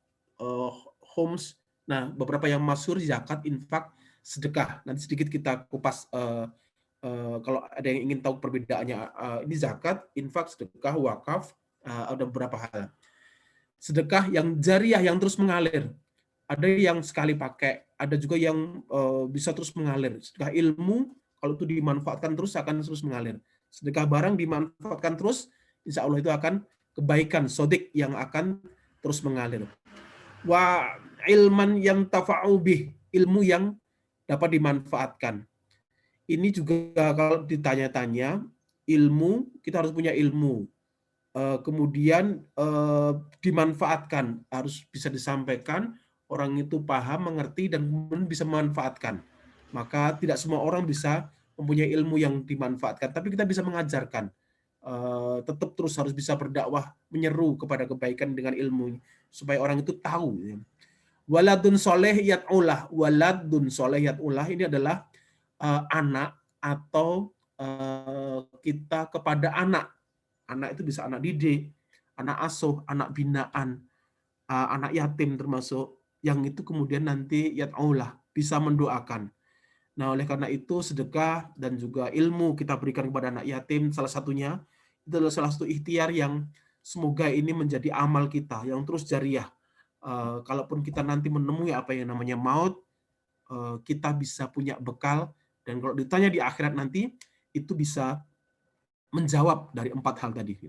homs. Nah, beberapa yang masyhur zakat, infak, sedekah. Nanti sedikit kita kupas kalau ada yang ingin tahu perbedaannya. Ini zakat, infak, sedekah, wakaf, ada beberapa hal. Sedekah yang jariah yang terus mengalir. Ada yang sekali pakai, ada juga yang bisa terus mengalir. Sedekah ilmu, kalau itu dimanfaatkan terus akan terus mengalir. Sedekah barang dimanfaatkan terus, insya Allah itu akan kebaikan sodik yang akan terus mengalir. Wa ilman yang tafa'u bih, ilmu yang dapat dimanfaatkan. Ini juga kalau ditanya-tanya, ilmu, kita harus punya ilmu. Kemudian dimanfaatkan, harus bisa disampaikan, orang itu paham, mengerti, dan kemudian bisa memanfaatkan. Maka tidak semua orang bisa mempunyai ilmu yang dimanfaatkan, tapi kita bisa mengajarkan. Tetap terus harus bisa berdakwah, menyeru kepada kebaikan dengan ilmu, supaya orang itu tahu. Waladun soleh yat'ulah. Waladun soleh yat'ulah ini adalah anak atau kita kepada anak. Anak itu bisa anak didik, anak asuh, anak binaan, anak yatim termasuk, yang itu kemudian nanti yat'ulah, bisa mendoakan. Nah, oleh karena itu sedekah dan juga ilmu kita berikan kepada anak yatim, salah satunya itu adalah salah satu ikhtiar yang semoga ini menjadi amal kita yang terus jariah. Kalaupun kita nanti menemui apa yang namanya maut, kita bisa punya bekal, dan kalau ditanya di akhirat nanti itu bisa menjawab dari 4 hal tadi.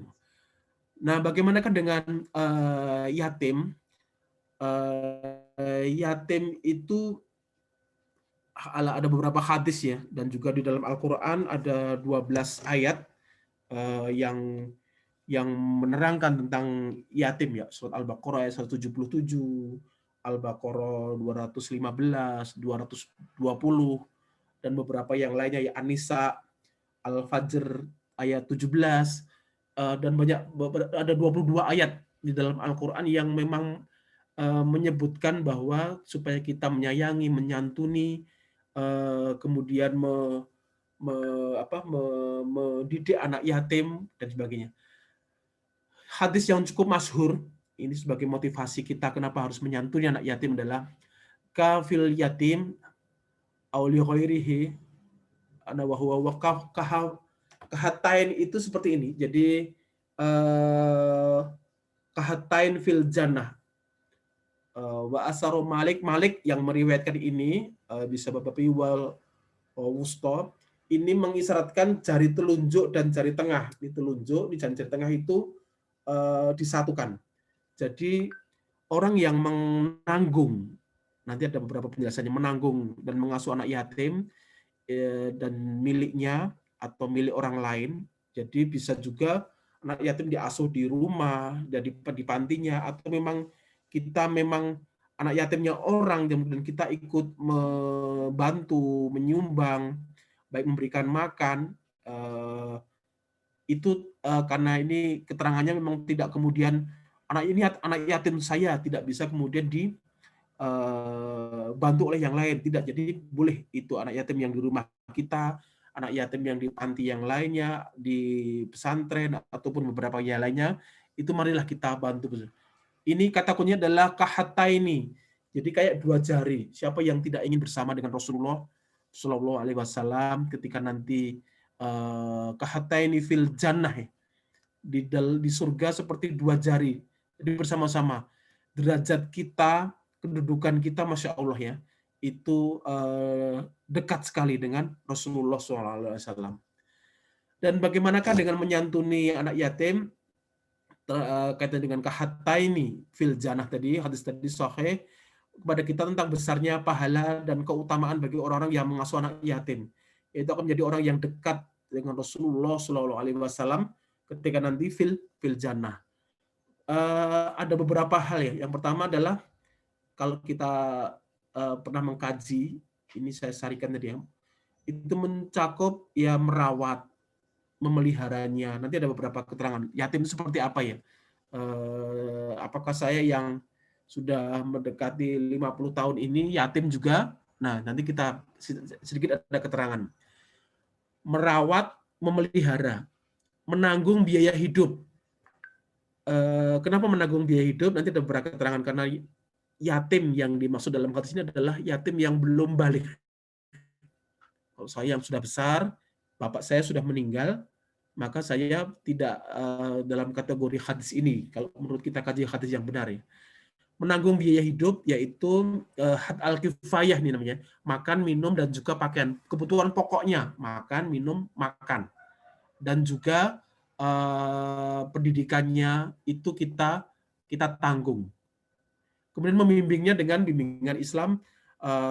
Nah, bagaimanakah dengan yatim? Yatim itu ada beberapa hadis ya, dan juga di dalam Al-Quran ada 12 ayat yang menerangkan tentang yatim ya. Surat Al-Baqarah ayat 177, Al-Baqarah 215, 220, dan beberapa yang lainnya ya, An-Nisa, Al-Fajr ayat 17, dan ada 22 ayat di dalam Al-Quran yang memang menyebutkan bahwa supaya kita menyayangi, menyantuni, kemudian mendidik anak yatim dan sebagainya. Hadis yang cukup masyhur ini sebagai motivasi kita kenapa harus menyantuni anak yatim adalah kafil yatim auli ghairihi ana wa huwa waqaf kahatain, itu seperti ini. Jadi kahatain fil jannah. Wa asaru Malik yang meriwayatkan ini bisa Bapak Iwal wusta, ini mengisyaratkan jari telunjuk dan jari tengah. Ini telunjuk, ini jari tengah itu disatukan. Jadi orang yang menanggung, nanti ada beberapa penjelasannya, menanggung dan mengasuh anak yatim dan miliknya atau milik orang lain. Jadi bisa juga anak yatim diasuh di rumah, jadi di pantinya, atau memang kita memang anak yatimnya orang dan kita ikut membantu, menyumbang, baik memberikan makan, itu karena ini keterangannya memang tidak kemudian anak yatim saya tidak bisa kemudian dibantu oleh yang lain, tidak. Jadi boleh itu anak yatim yang di rumah kita, anak yatim yang di panti yang lainnya, di pesantren ataupun beberapa yang lainnya, itu marilah kita bantu. Ini kata kuncinya adalah kahataini. Jadi kayak 2 jari. Siapa yang tidak ingin bersama dengan Rasulullah Shallallahu Alaihi Wasallam ketika nanti kahataini fil jannah, di surga seperti 2 jari. Jadi bersama-sama. Derajat kita, kedudukan kita, Masya Allah ya, itu dekat sekali dengan Rasulullah SAW. Dan bagaimanakah dengan menyantuni anak yatim? Kaitan dengan kahataini fil jannah tadi, hadis tadi sahih kepada kita tentang besarnya pahala dan keutamaan bagi orang-orang yang mengasuh anak yatim. Itu akan menjadi orang yang dekat dengan Rasulullah SAW ketika nanti fil jannah. Ada beberapa hal ya. Yang pertama adalah kalau kita pernah mengkaji, ini saya sarikan tadi ya, itu mencakup ya merawat, memeliharanya. Nanti ada beberapa keterangan. Yatim itu seperti apa ya? Apakah saya yang sudah mendekati 50 tahun ini yatim juga? Nah, nanti kita sedikit ada keterangan. Merawat memelihara, menanggung biaya hidup. Kenapa menanggung biaya hidup? Nanti ada beberapa keterangan, karena yatim yang dimaksud dalam hadis ini adalah yatim yang belum balik. Kalau saya yang sudah besar, bapak saya sudah meninggal, maka saya tidak dalam kategori hadis ini. Kalau menurut kita kaji hadis yang benar ya. Menanggung biaya hidup yaitu had al-kifayah nih namanya, makan, minum, dan juga pakaian. Kebutuhan pokoknya, makan, minum, makan. Dan juga pendidikannya itu kita tanggung. Kemudian membimbingnya dengan bimbingan Islam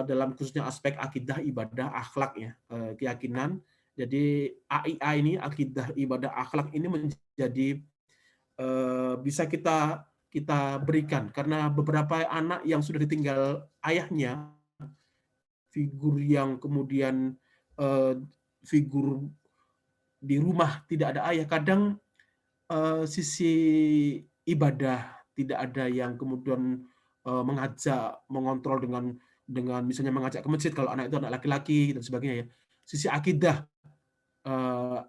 dalam khususnya aspek akidah, ibadah, akhlak ya, keyakinan. Jadi AIA ini, akidah, ibadah, akhlak ini menjadi bisa kita berikan, karena beberapa anak yang sudah ditinggal ayahnya, figur yang kemudian figur di rumah tidak ada ayah, kadang sisi ibadah tidak ada yang kemudian mengajak, mengontrol dengan misalnya mengajak ke masjid kalau anak itu anak laki-laki dan sebagainya ya. Sisi akidah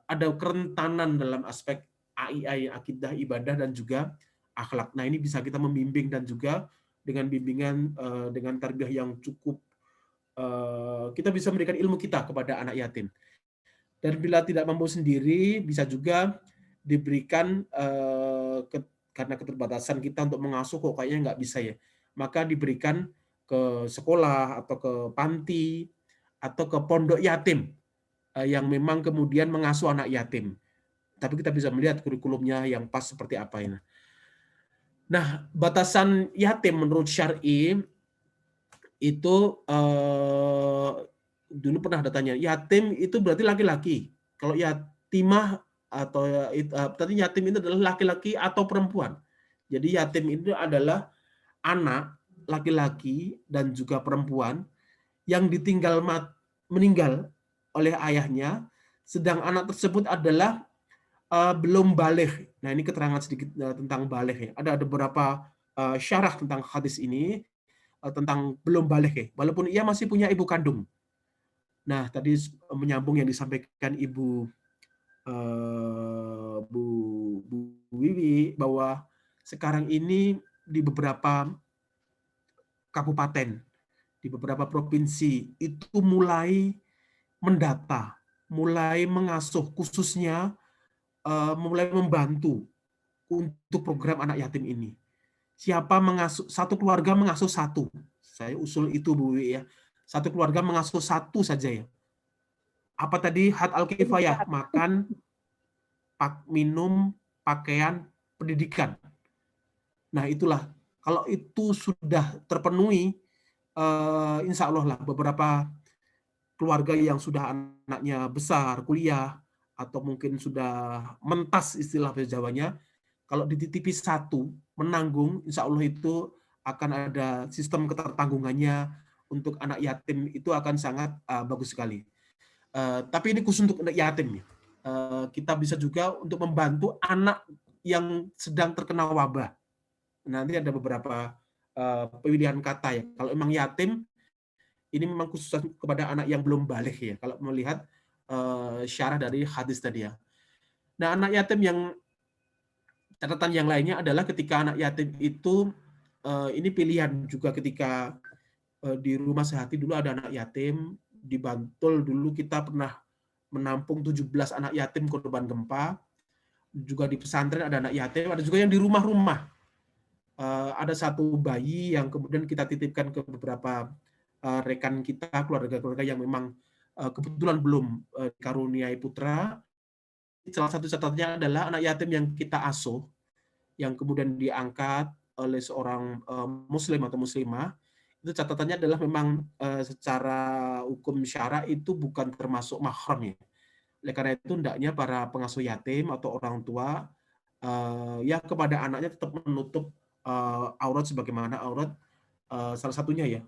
ada kerentanan dalam aspek AIA, akidah, ibadah, dan juga akhlak. Nah, ini bisa kita membimbing, dan juga dengan bimbingan dengan tarbiyah yang cukup, kita bisa memberikan ilmu kita kepada anak yatim. Dan bila tidak mampu sendiri, bisa juga diberikan karena keterbatasan kita untuk mengasuh kok kayaknya nggak bisa ya, maka diberikan ke sekolah atau ke panti atau ke pondok yatim yang memang kemudian mengasuh anak yatim. Tapi kita bisa melihat kurikulumnya yang pas seperti apa ini. Nah, batasan yatim menurut syar'i itu dulu pernah ada tanya, yatim itu berarti laki-laki. Kalau yatimah atau tadi yatim itu adalah laki-laki atau perempuan. Jadi yatim itu adalah anak laki-laki dan juga perempuan yang ditinggal meninggal oleh ayahnya, sedang anak tersebut adalah belum baligh. Nah, ini keterangan sedikit tentang baligh ya. Ada beberapa syarah tentang hadis ini tentang belum baligh ya, walaupun ia masih punya ibu kandung. Nah, tadi menyambung yang disampaikan Ibu Bu Wiwi, bahwa sekarang ini di beberapa kabupaten, di beberapa provinsi itu mulai mendata, mulai mengasuh, khususnya mulai membantu untuk program anak yatim ini. Siapa mengasuh, satu keluarga mengasuh satu. Saya usul itu Bu Wiwi ya. Satu keluarga mengasuh satu saja ya. Apa tadi? Had al-kifayah, makan, minum, pakaian, pendidikan. Nah, itulah. Kalau itu sudah terpenuhi, insya Allah lah beberapa keluarga yang sudah anaknya besar, kuliah, atau mungkin sudah mentas istilah bahasa Jawanya, kalau dititipi satu, menanggung, insya Allah itu akan ada sistem ketertanggungannya untuk anak yatim, itu akan sangat bagus sekali. Tapi ini khusus untuk anak yatim. Kita bisa juga untuk membantu anak yang sedang terkena wabah. Nanti ada beberapa pilihan kata ya. Kalau memang yatim, ini memang khusus kepada anak yang belum baligh ya. Kalau melihat syarah dari hadis tadi ya. Nah, anak yatim yang catatan yang lainnya adalah ketika anak yatim itu ini pilihan juga ketika di rumah sehati dulu ada anak yatim, di Bantul dulu kita pernah menampung 17 anak yatim korban gempa, juga di pesantren ada anak yatim, ada juga yang di rumah-rumah. Ada satu bayi yang kemudian kita titipkan ke beberapa rekan kita, keluarga-keluarga yang memang kebetulan belum karuniai putra. Salah satu catatannya adalah anak yatim yang kita asuh, yang kemudian diangkat oleh seorang muslim atau muslimah, itu catatannya adalah memang secara hukum syara itu bukan termasuk mahram ya. Oleh karena itu hendaknya para pengasuh yatim atau orang tua ya kepada anaknya tetap menutup aurat sebagaimana aurat salah satunya ya,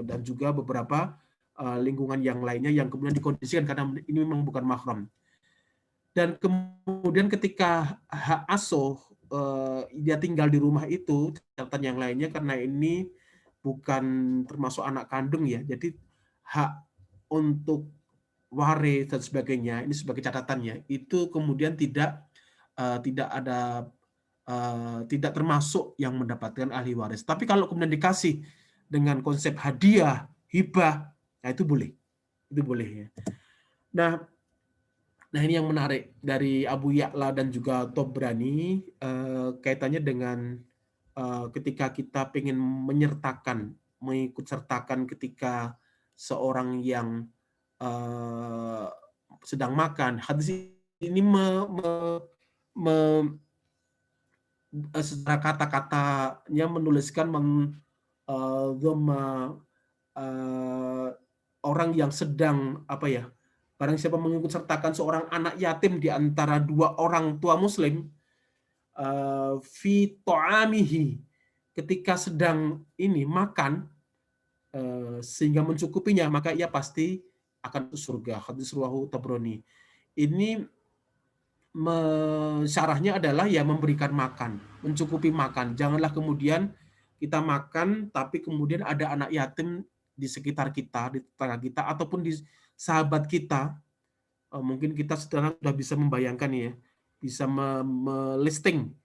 dan juga beberapa lingkungan yang lainnya yang kemudian dikondisikan karena ini memang bukan mahram. Dan kemudian ketika hak asuh dia tinggal di rumah itu, catatan yang lainnya karena ini bukan termasuk anak kandung ya, jadi hak untuk waris dan sebagainya, ini sebagai catatannya, itu kemudian tidak tidak termasuk yang mendapatkan ahli waris. Tapi kalau kemudian dikasih dengan konsep hadiah, hibah, nah itu boleh. Itu boleh ya. Nah ini yang menarik dari Abu Ya'la dan juga Tobrani kaitannya dengan ketika kita ingin menyertakan, mengikut sertakan ketika seorang yang sedang makan. Hadis ini secara kata-katanya menuliskan orang yang sedang barang siapa mengikut sertakan seorang anak yatim di antara dua orang tua muslim fi ta'amihi, ketika sedang ini makan sehingga mencukupinya, maka ia pasti akan masuk surga. Hadis riwayat Tabrani. Ini syarahnya adalah ya memberikan makan, mencukupi makan. Janganlah kemudian kita makan tapi kemudian ada anak yatim di sekitar kita, di tetangga kita, ataupun di sahabat kita. Mungkin kita sudah bisa membayangkan ya, bisa melisting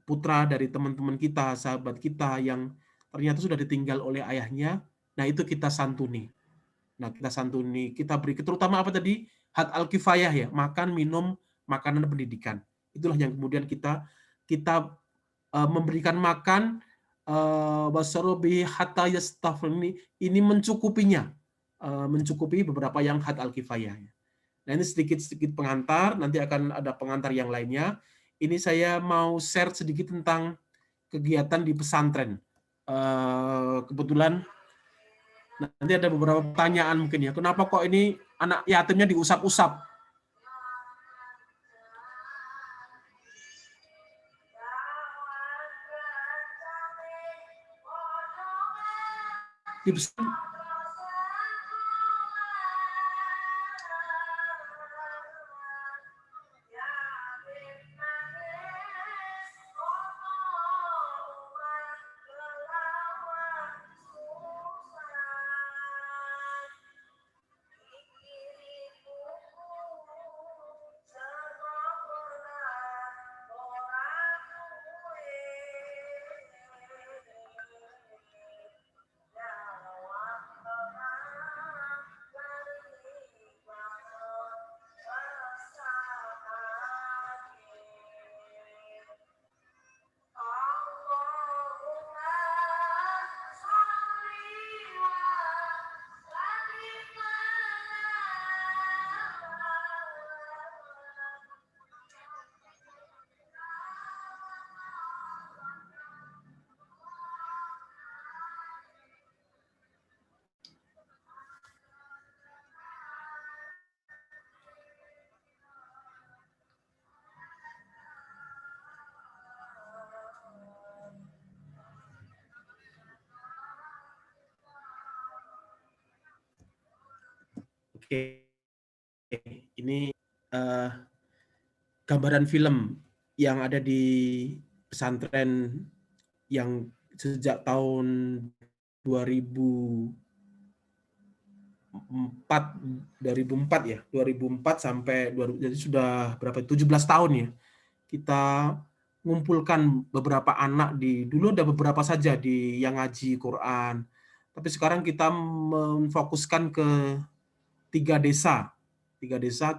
putra dari teman-teman kita, sahabat kita yang ternyata sudah ditinggal oleh ayahnya. Nah itu kita santuni. Kita beri, terutama apa tadi? Had al-kifayah ya, makan, minum, makanan, pendidikan. Itulah yang kemudian kita memberikan makan wasarobi hatta yastafni, ini mencukupinya, mencukupi beberapa yang had al-kifayah. Nah ini sedikit pengantar, nanti akan ada pengantar yang lainnya. Ini saya mau share sedikit tentang kegiatan di pesantren. Kebetulan nanti ada beberapa pertanyaan mungkin ya. Kenapa kok ini anak yatimnya diusap-usap? Di pesantren Oke, ini gambaran film yang ada di pesantren yang sejak tahun 2004 ya, 2004 sampai 2000, jadi sudah berapa? 17 tahun ya. Kita mengumpulkan beberapa anak dulu ada beberapa saja yang ngaji Quran. Tapi sekarang kita memfokuskan ke 3 desa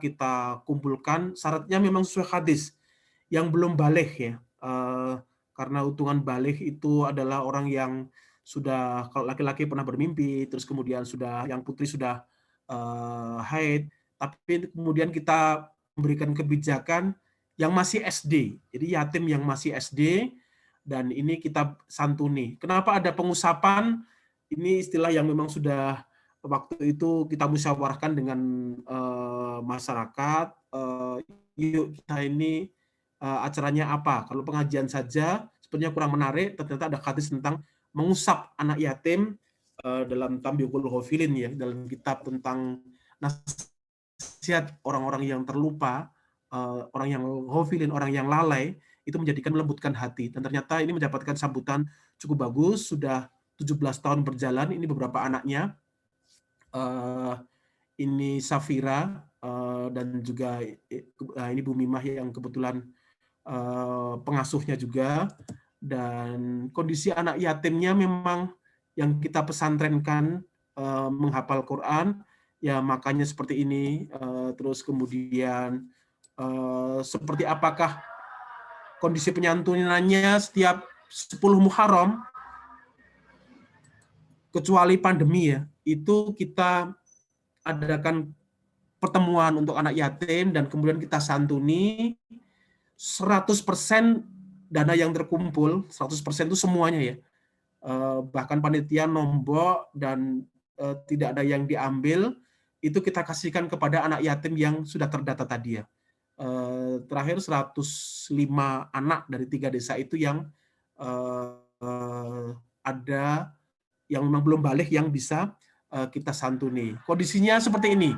kita kumpulkan. Syaratnya memang sesuai hadis, yang belum baligh ya, karena hitungan baligh itu adalah orang yang sudah, kalau laki-laki pernah bermimpi, terus kemudian yang putri sudah haid, tapi kemudian kita memberikan kebijakan yang masih SD, jadi yatim yang masih SD, dan ini kita santuni. Kenapa ada pengusapan? Ini istilah yang memang sudah waktu itu kita musyawarahkan dengan masyarakat. Yuk kita ini acaranya apa? Kalau pengajian saja sebenarnya kurang menarik. Ternyata ada hadis tentang mengusap anak yatim dalam Tambiqul Ghafilin ya, dalam kitab tentang nasihat orang-orang yang terlupa, orang yang ghafilin, orang yang lalai, itu menjadikan melembutkan hati. Dan ternyata ini mendapatkan sambutan cukup bagus. Sudah 17 tahun berjalan. Ini beberapa anaknya. ini Safira, dan juga ini Bu Mimah yang kebetulan pengasuhnya juga. Dan kondisi anak yatimnya memang yang kita pesantrenkan menghafal Quran, ya makanya seperti ini. Terus kemudian seperti apakah kondisi penyantunannya setiap 10 Muharram, kecuali pandemi ya, itu kita adakan pertemuan untuk anak yatim dan kemudian kita santuni 100% dana yang terkumpul, 100% itu semuanya ya. Bahkan panitia nombok dan tidak ada yang diambil, itu kita kasihkan kepada anak yatim yang sudah terdata tadi ya. Terakhir 105 anak dari 3 desa itu yang ada yang memang belum balik yang bisa kita santuni. Kondisinya seperti ini.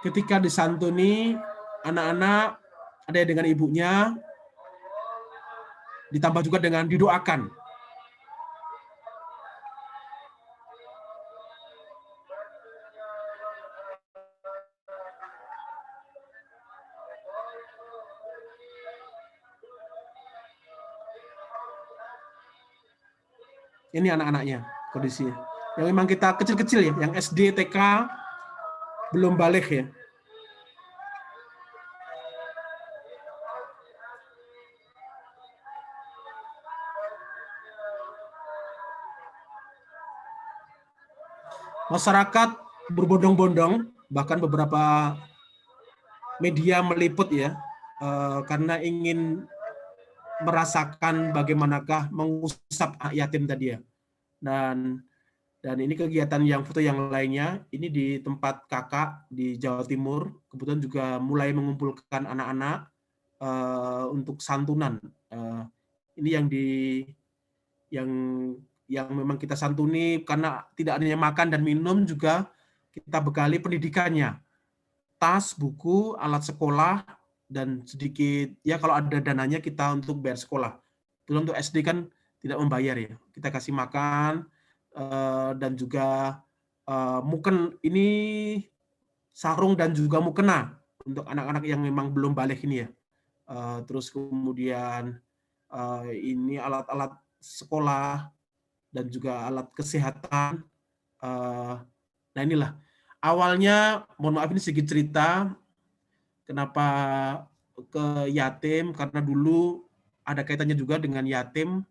Ketika disantuni, anak-anak ada yang dengan ibunya, ditambah juga dengan didoakan. Ini anak-anaknya kondisinya. Yang memang kita kecil-kecil ya, yang SD, TK, belum balik ya. Masyarakat berbondong-bondong, bahkan beberapa media meliput ya, karena ingin merasakan bagaimanakah mengusap anak yatim tadi ya. Dan ini kegiatan yang foto yang lainnya, ini di tempat kakak di Jawa Timur, kebetulan juga mulai mengumpulkan anak-anak untuk santunan. Ini yang memang kita santuni karena tidak hanya makan dan minum, juga kita bekali pendidikannya. Tas, buku, alat sekolah, dan sedikit, ya kalau ada dananya kita untuk bayar sekolah. Belum untuk SD kan tidak membayar ya. Kita kasih makan, dan juga muken, ini sarung dan juga mukena untuk anak-anak yang memang belum balik ini ya. Terus kemudian ini alat-alat sekolah dan juga alat kesehatan. Nah inilah awalnya, mohon maaf ini sedikit cerita kenapa ke yatim, karena dulu ada kaitannya juga dengan yatim.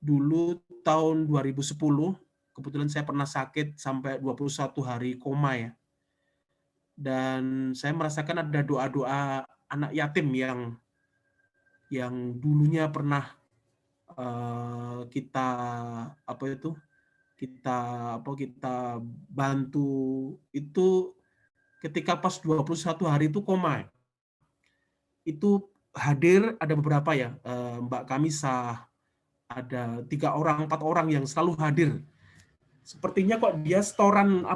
Dulu tahun 2010, kebetulan saya pernah sakit sampai 21 hari koma ya. Dan saya merasakan ada doa-doa anak yatim yang dulunya pernah kita bantu itu ketika pas 21 hari itu koma. Itu hadir ada beberapa ya, Mbak Kamisah, ada 3 orang, 4 orang yang selalu hadir. Sepertinya kok dia setoran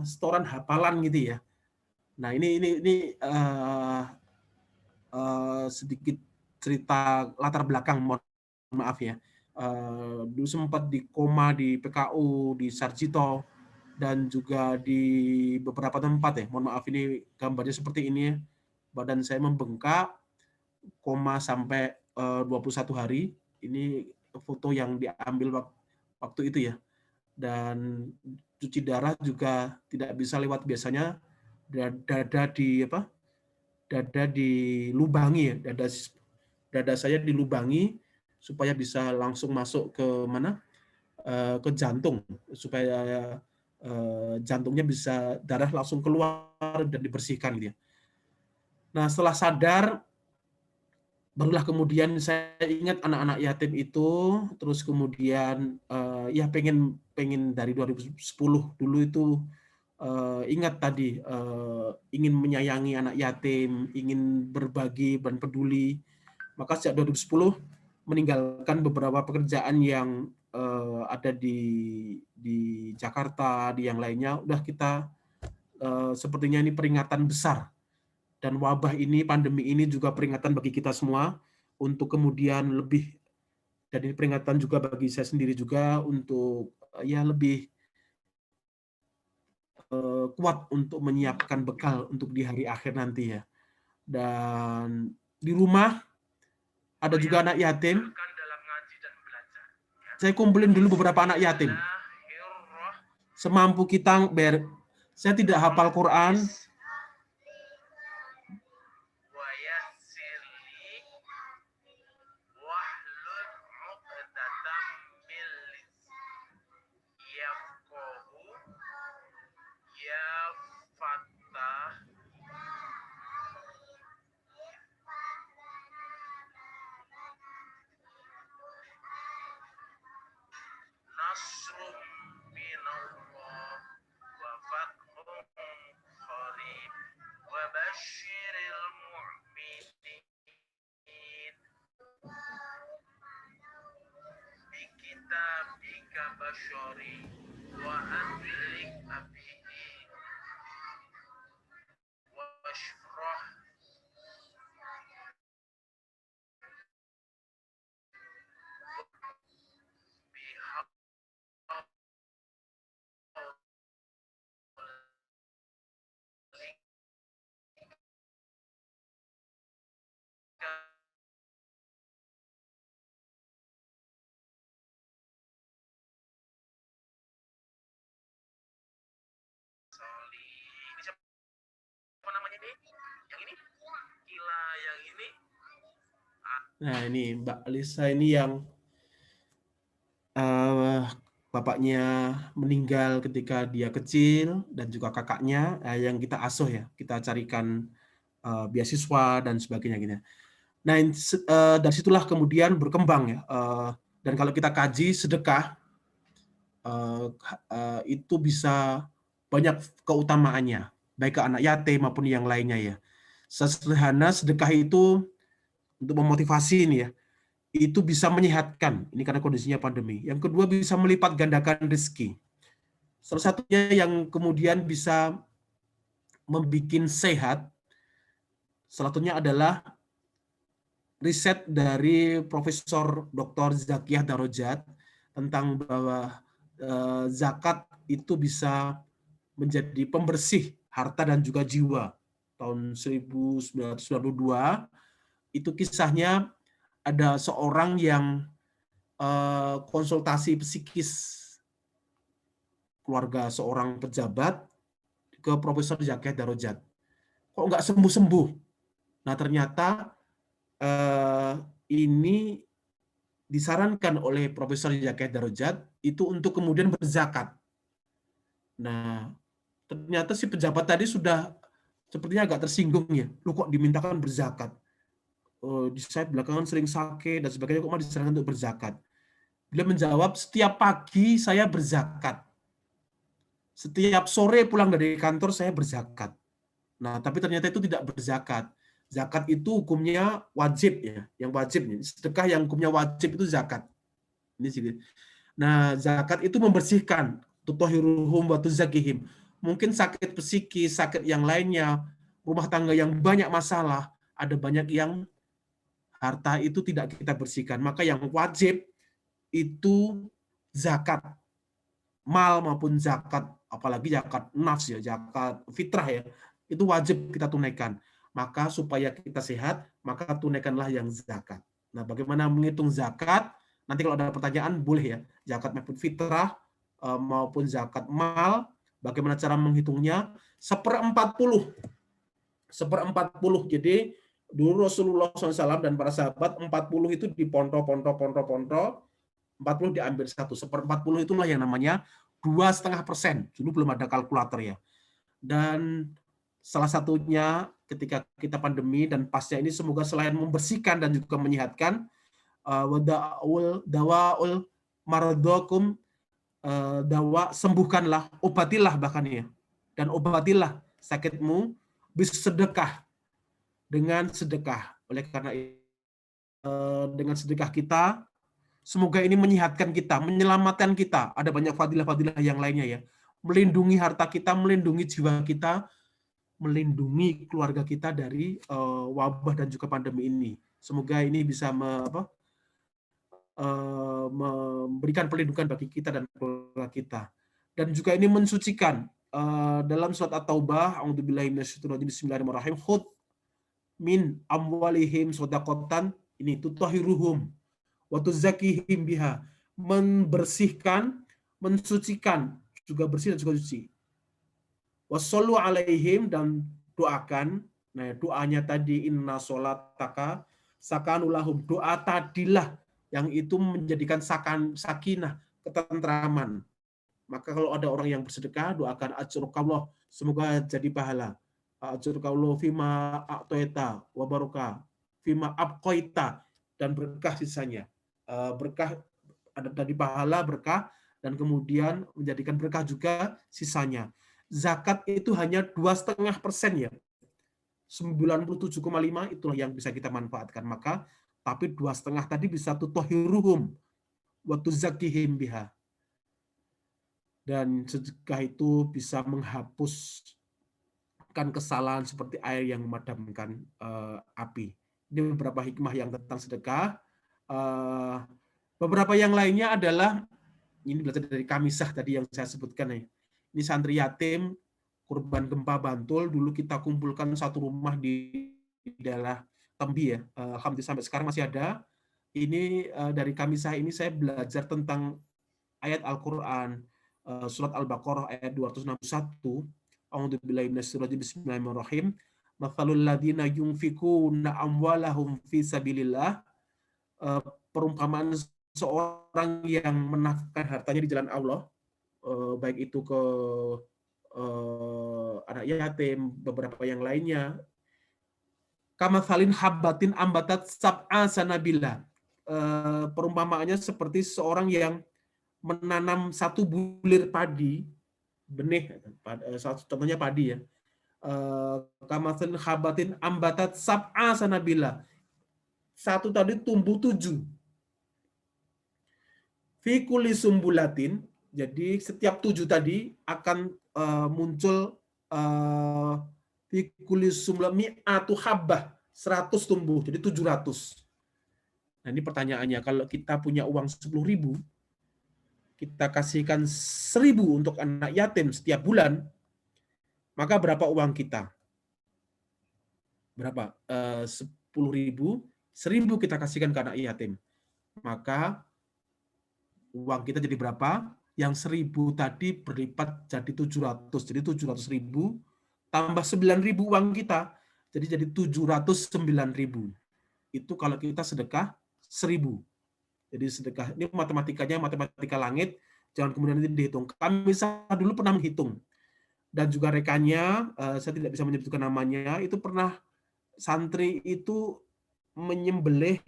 setoran hafalan gitu ya. Nah ini sedikit cerita latar belakang, mohon maaf ya. Dulu sempat di koma di PKU, di Sarjito, dan juga di beberapa tempat ya. Mohon maaf ini gambarnya seperti ini ya. Badan saya membengkak, koma sampai 21 hari. Ini foto yang diambil waktu itu ya. Dan cuci darah juga tidak bisa lewat biasanya. Dada dilubangi ya. Dada saya dilubangi supaya bisa langsung masuk ke mana? Ke jantung, supaya jantungnya bisa darah langsung keluar dan dibersihkan gitu ya. Nah, setelah sadar, barulah kemudian saya ingat anak-anak yatim itu, terus kemudian ya pengen dari 2010 dulu itu ingat tadi ingin menyayangi anak yatim, ingin berbagi dan peduli. Maka sejak 2010 meninggalkan beberapa pekerjaan yang ada di Jakarta, di yang lainnya, udah kita sepertinya ini peringatan besar. Dan wabah ini, pandemi ini juga peringatan bagi kita semua untuk kemudian lebih, dan ini peringatan juga bagi saya sendiri juga untuk ya lebih kuat untuk menyiapkan bekal untuk di hari akhir nanti ya. Dan di rumah ada juga anak yatim. Saya kumpulin dulu beberapa anak yatim. Semampu kita saya tidak hafal Quran. Nah ini Mbak Alisa ini yang bapaknya meninggal ketika dia kecil dan juga kakaknya yang kita asuh ya, kita carikan beasiswa dan sebagainya gitu. Nah dari situlah kemudian berkembang ya, dan kalau kita kaji sedekah itu bisa banyak keutamaannya, baik ke anak yatim maupun yang lainnya ya. Sesederhana sedekah itu untuk memotivasi ini ya, itu bisa menyehatkan, ini karena kondisinya pandemi. Yang kedua bisa melipat gandakan rezeki. Salah satunya yang kemudian bisa membuat sehat, salah satunya adalah riset dari Profesor Dr. Zakiyah Darajat tentang bahwa zakat itu bisa menjadi pembersih harta dan juga jiwa. Tahun 1992 itu kisahnya ada seorang yang konsultasi psikis keluarga seorang pejabat ke Profesor Zakiyah Darajat. Kok nggak sembuh-sembuh? Nah ternyata ini disarankan oleh Profesor Zakiyah Darajat itu untuk kemudian berzakat. Nah ternyata si pejabat tadi sudah sepertinya agak tersinggung ya. Lu kok dimintakan berzakat? Saya belakangan sering sakit dan sebagainya, kok malah disarankan untuk berzakat? Beliau menjawab, setiap pagi saya berzakat. Setiap sore pulang dari kantor saya berzakat. Nah, tapi ternyata itu tidak berzakat. Zakat itu hukumnya wajib ya, yang wajib. Sedekah yang hukumnya wajib itu zakat. Ini sih. Nah, zakat itu membersihkan, tutahhiruhum wa tuzakihim. Mungkin sakit psikis, sakit yang lainnya, rumah tangga yang banyak masalah, ada banyak yang harta itu tidak kita bersihkan. Maka yang wajib itu zakat mal maupun zakat, apalagi zakat nafs ya, zakat fitrah ya, itu wajib kita tunaikan. Maka supaya kita sehat, maka tunaikanlah yang zakat. Nah, bagaimana menghitung zakat? Nanti kalau ada pertanyaan boleh ya, zakat maupun fitrah maupun zakat mal, bagaimana cara menghitungnya? 1/40. Jadi dulu Rasulullah SAW dan para sahabat 40 itu diponto, 40 diambil 1. 1/40 itulah yang namanya 2,5%. Dulu belum ada kalkulator ya. Dan salah satunya ketika kita pandemi dan pasca ini, semoga selain membersihkan dan juga menyehatkan, dawaul mardokum, dawa sembuhkanlah, obatilah bahkan ya, dan obatilah sakitmu bersedekah, dengan sedekah. Oleh karena dengan sedekah kita Semoga ini menyehatkan kita, menyelamatkan kita. Ada banyak fadilah-fadilah yang lainnya ya. Melindungi harta kita, melindungi jiwa kita, melindungi keluarga kita dari wabah dan juga pandemi ini. Semoga ini bisa memberikan perlindungan bagi kita dan keluarga kita. Dan juga ini mensucikan. Dalam surat At-Taubah, a'udzubillahi minasyaitonir rajim, bismillahirrahmanirrahim, khudh min amwalihim shadaqatan, ini tutahhiruhum wa tuzakkihim biha, membersihkan, mensucikan, juga bersih dan juga suci. Wassallu alaihim, dan doakan. Nah, doanya tadi inna sholataka sakanulahum, doa tadilah yang itu menjadikan sakinah, ketentraman. Maka kalau ada orang yang bersedekah, doakan ajrukallah, semoga jadi pahala. Ajrukallah fima a'toita wa barokah fima abqaita, dan berkah sisanya. Berkah ada tadi pahala, berkah, dan kemudian menjadikan berkah juga sisanya. Zakat itu hanya 2,5% ya. 97,5 itulah yang bisa kita manfaatkan. Maka tapi 2,5 tadi bisa tutahhiruhum wa tuzakkihim biha. Dan sedekah itu bisa menghapuskan kesalahan seperti air yang memadamkan api. Ini beberapa hikmah yang tentang sedekah. Beberapa yang lainnya adalah, ini belajar dari Kamisah tadi yang saya sebutkan ya. Ini santri yatim korban gempa Bantul, dulu kita kumpulkan satu rumah di daerah Tembi ya. Alhamdulillah sampai sekarang masih ada. Ini dari Kamisah ini saya belajar tentang ayat Al-Qur'an, surat Al-Baqarah ayat 261. A'udzubillahi minasyaitonir rajim, bismillahirrahmanirrahim. Mathalul ladzina yunfikuna amwalahum fi sabilillah. Perumpamaan seorang yang menafkahkan hartanya di jalan Allah, baik itu ke anak yatim, beberapa yang lainnya. Kamathalin habbatin ambatat sab'a sanabila. Perumpamaannya seperti seorang yang menanam satu bulir padi, benih, contohnya padi ya. Kamathalin habbatin ambatat sab'a sanabila. Satu tadi tumbuh 7. Fi kulli sumbulatin, jadi setiap 7 tadi akan muncul fi kulli sumbulami'atu habbah, 100 tumbuh, jadi 700. Nah, ini pertanyaannya, kalau kita punya uang 10.000, kita kasihkan 1.000 untuk anak yatim setiap bulan, maka berapa uang kita? Berapa? 10.000, 1.000 kita kasihkan ke anak yatim. Maka uang kita jadi berapa? Yang 1.000 tadi berlipat jadi 700. Jadi 700.000 tambah 9.000 uang kita, jadi 709.000. Itu kalau kita sedekah 1.000. Jadi sedekah ini matematikanya matematika langit, jangan kemudian nanti dihitung. Kami dulu pernah menghitung dan juga rekannya, saya tidak bisa menyebutkan namanya, itu pernah santri itu menyembelih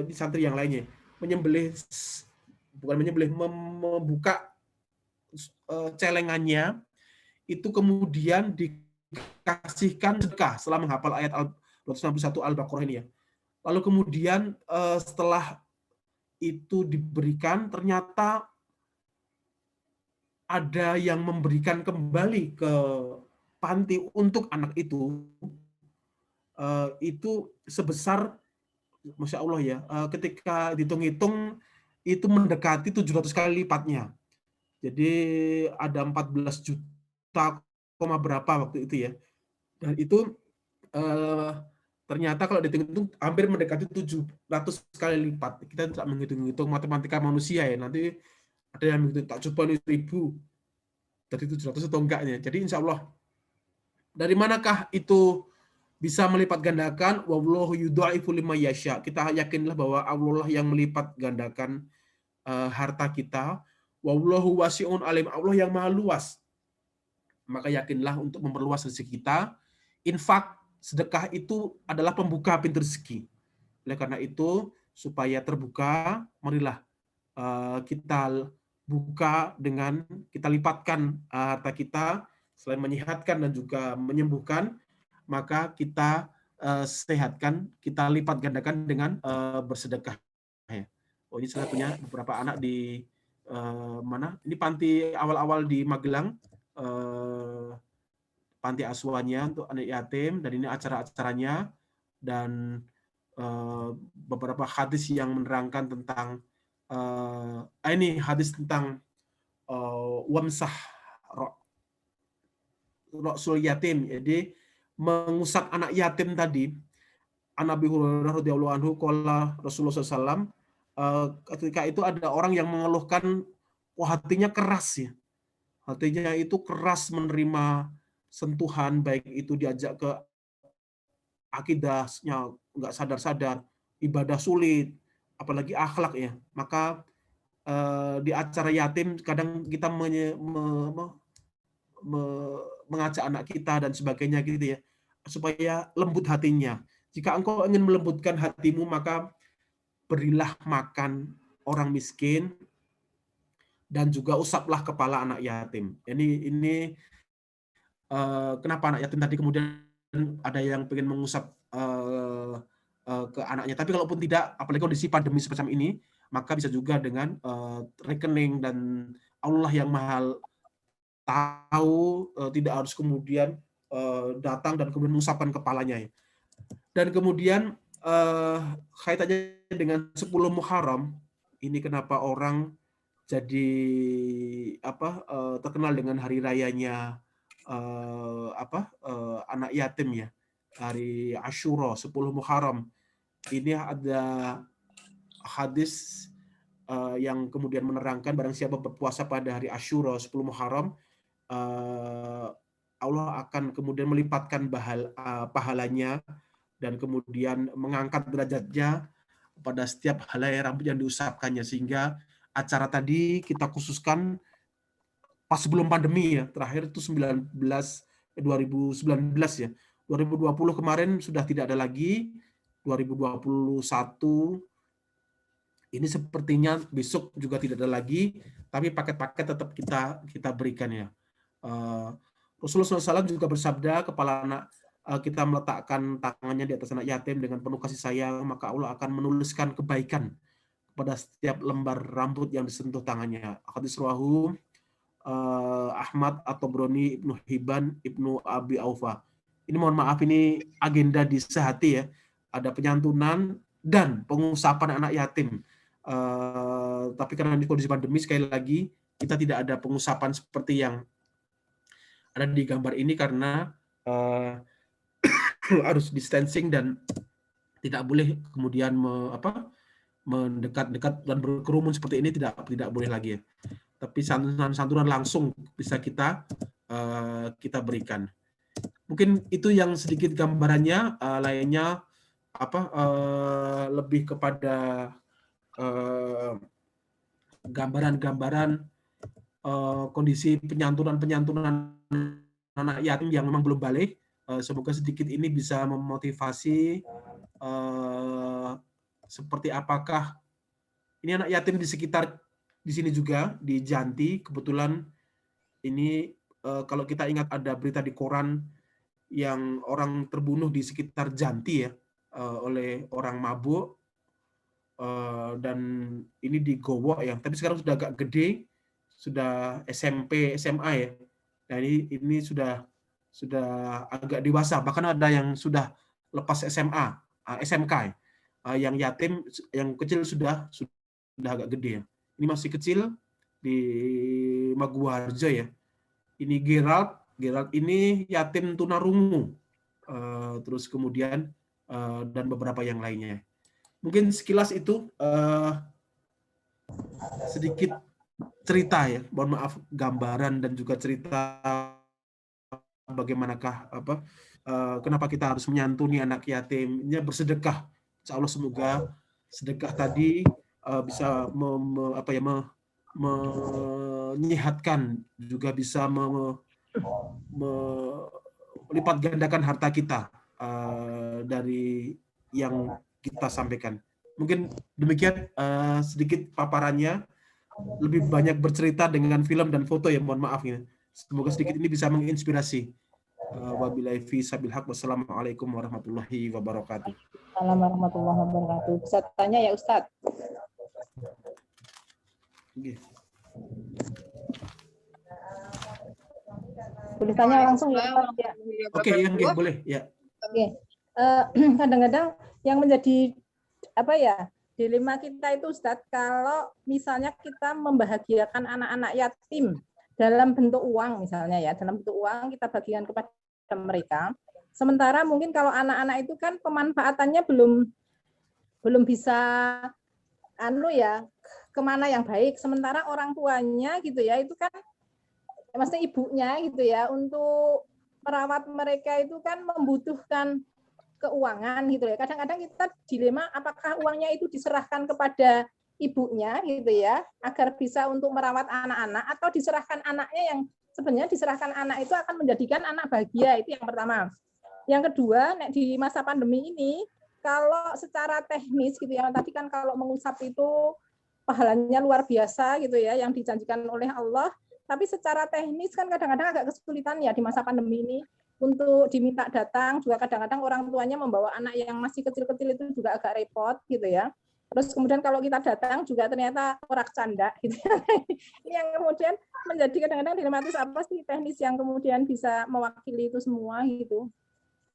di santri yang lainnya, membuka celengannya, itu kemudian dikasihkan sedekah setelah menghafal ayat 261 Al-Baqarah ini ya. Lalu kemudian setelah itu diberikan, ternyata ada yang memberikan kembali ke panti untuk anak itu sebesar, Masya Allah ya, ketika dihitung-hitung itu mendekati 700 kali lipatnya. Jadi ada 14 juta, berapa waktu itu ya. Dan itu ternyata kalau dihitung hampir mendekati 700 kali lipat. Kita tidak menghitung-hitung matematika manusia ya. Nanti ada yang menghitung tak coba 1.000 dari 700 atau enggaknya. Jadi insya Allah, dari manakah itu bisa melipat gandakan? Wallahu yudha'ifu liman yasha. Kita yakinlah bahwa Allah yang melipat gandakan harta kita. Wallahu wasi'un alim. Allah yang maha luas. Maka yakinlah untuk memperluas rezeki kita. Infak, sedekah itu adalah pembuka pintu rezeki. Oleh karena itu, supaya terbuka, marilah kita buka dengan kita lipatkan harta kita, selain menyehatkan dan juga menyembuhkan, maka kita sehatkan, kita lipat gandakan dengan bersedekah. ya. Oh, ini salah satunya beberapa anak di mana? Ini panti awal-awal di Magelang, panti asuhannya untuk anak yatim, dan ini acara-acaranya, dan beberapa hadis yang menerangkan tentang ini hadis tentang wamsah Rasul yatim, jadi mengusap anak yatim tadi. An Abi Hurairah radhiyallahu anhu qala Rasulullah SAW, ketika itu ada orang yang mengeluhkan hatinya keras ya. Hatinya itu keras menerima sentuhan, baik itu diajak ke akidahnya nggak sadar-sadar, ibadah sulit, apalagi akhlak ya. Maka di acara yatim kadang kita mengajak anak kita dan sebagainya gitu ya, supaya lembut hatinya. Jika engkau ingin melembutkan hatimu, maka berilah makan orang miskin dan juga usaplah kepala anak yatim. Ini kenapa anak yatim tadi kemudian ada yang pengen mengusap ke anaknya. Tapi kalaupun tidak, apalagi kondisi pandemi semacam ini, maka bisa juga dengan rekening, dan Allah yang Maha tahu, tidak harus kemudian datang dan kemudian mengusapkan kepalanya ya. Dan kemudian kaitannya dengan 10 Muharram, ini kenapa orang jadi terkenal dengan hari rayanya anak yatim ya, hari Asyura 10 Muharram. Ini ada hadis yang kemudian menerangkan barang siapa berpuasa pada hari Asyura 10 Muharram, Allah akan kemudian melipatkan pahalanya dan kemudian mengangkat derajatnya pada setiap helai rambut yang diusapkannya, sehingga acara tadi kita khususkan pas sebelum pandemi ya, terakhir itu 2019 ya. 2020 kemarin sudah tidak ada lagi. 2021 ini sepertinya besok juga tidak ada lagi, tapi paket-paket tetap kita berikan ya. Rasulullah SAW juga bersabda, kepala anak kita meletakkan tangannya di atas anak yatim dengan penuh kasih sayang, maka Allah akan menuliskan kebaikan pada setiap lembar rambut yang disentuh tangannya. Hadis riwayat Ahmad atau Broni, Ibnu Hibban, Ibnu Abi Aufa. Ini mohon maaf, ini agenda di sehati ya. Ada penyantunan dan pengusapan anak yatim. Tapi karena di kondisi pandemi, sekali lagi kita tidak ada pengusapan seperti yang ada di gambar ini karena harus distancing dan tidak boleh kemudian mendekat-dekat dan berkerumun seperti ini, tidak boleh lagi ya. Tapi santunan langsung bisa kita berikan. Mungkin itu yang sedikit gambarannya, lainnya lebih kepada gambaran-gambaran kondisi penyantunan anak yatim yang memang belum balik. Semoga sedikit ini bisa memotivasi seperti apakah ini anak yatim di sekitar di sini juga di Janti. Kebetulan ini kalau kita ingat ada berita di koran yang orang terbunuh di sekitar Janti ya, oleh orang mabuk, dan ini di Gowo ya, tapi sekarang sudah agak gede, sudah SMP SMA ya. Nah ini sudah agak dewasa, bahkan ada yang sudah lepas SMA SMK ya. Yang yatim yang kecil sudah agak gede ya. Ini masih kecil di Maguwarjo ya. Ini Gerald ini yatim tunarungu, terus kemudian dan beberapa yang lainnya. Mungkin sekilas itu sedikit cerita ya, mohon maaf, gambaran dan juga cerita bagaimanakah kenapa kita harus menyantuni anak yatim, ini bersedekah. Insya Allah semoga sedekah tadi bisa menyehatkan, juga bisa melipat gandakan harta kita dari yang kita sampaikan. Mungkin demikian sedikit paparannya. Lebih banyak bercerita dengan film dan foto ya, mohon maaf ya. Semoga sedikit ini bisa menginspirasi. Wabillahi fi sabil haq. Wassalamualaikum warahmatullahi wabarakatuh. Assalamualaikum warahmatullahi wabarakatuh. Bisa tanya ya Ustadz? Oke. Boleh tanya langsung ya, Pak? Ya. Oke, yang boleh ya. Oke. Kadang-kadang yang menjadi apa ya dilema kita itu Ustadz, kalau misalnya kita membahagiakan anak-anak yatim dalam bentuk uang misalnya ya, dalam bentuk uang kita bagikan kepada mereka. Sementara mungkin kalau anak-anak itu kan pemanfaatannya belum bisa kemana yang baik. Sementara orang tuanya gitu ya, itu kan maksudnya ibunya gitu ya, untuk merawat mereka itu kan membutuhkan keuangan gitu ya. Kadang-kadang kita dilema apakah uangnya itu diserahkan kepada ibunya gitu ya, agar bisa untuk merawat anak-anak, atau diserahkan anaknya yang sebenarnya diserahkan anak itu akan menjadikan anak bahagia. Itu yang pertama. Yang kedua, di masa pandemi ini, kalau secara teknis gitu ya, tadi kan kalau mengusap itu pahalanya luar biasa gitu ya, yang dijanjikan oleh Allah, tapi secara teknis kan kadang-kadang agak kesulitan ya di masa pandemi ini untuk diminta datang, juga kadang-kadang orang tuanya membawa anak yang masih kecil-kecil itu juga agak repot gitu ya. Terus kemudian kalau kita datang juga ternyata orang canda gitu ya. Ini yang kemudian menjadi kadang-kadang dilematis, apa sih teknis yang kemudian bisa mewakili itu semua gitu.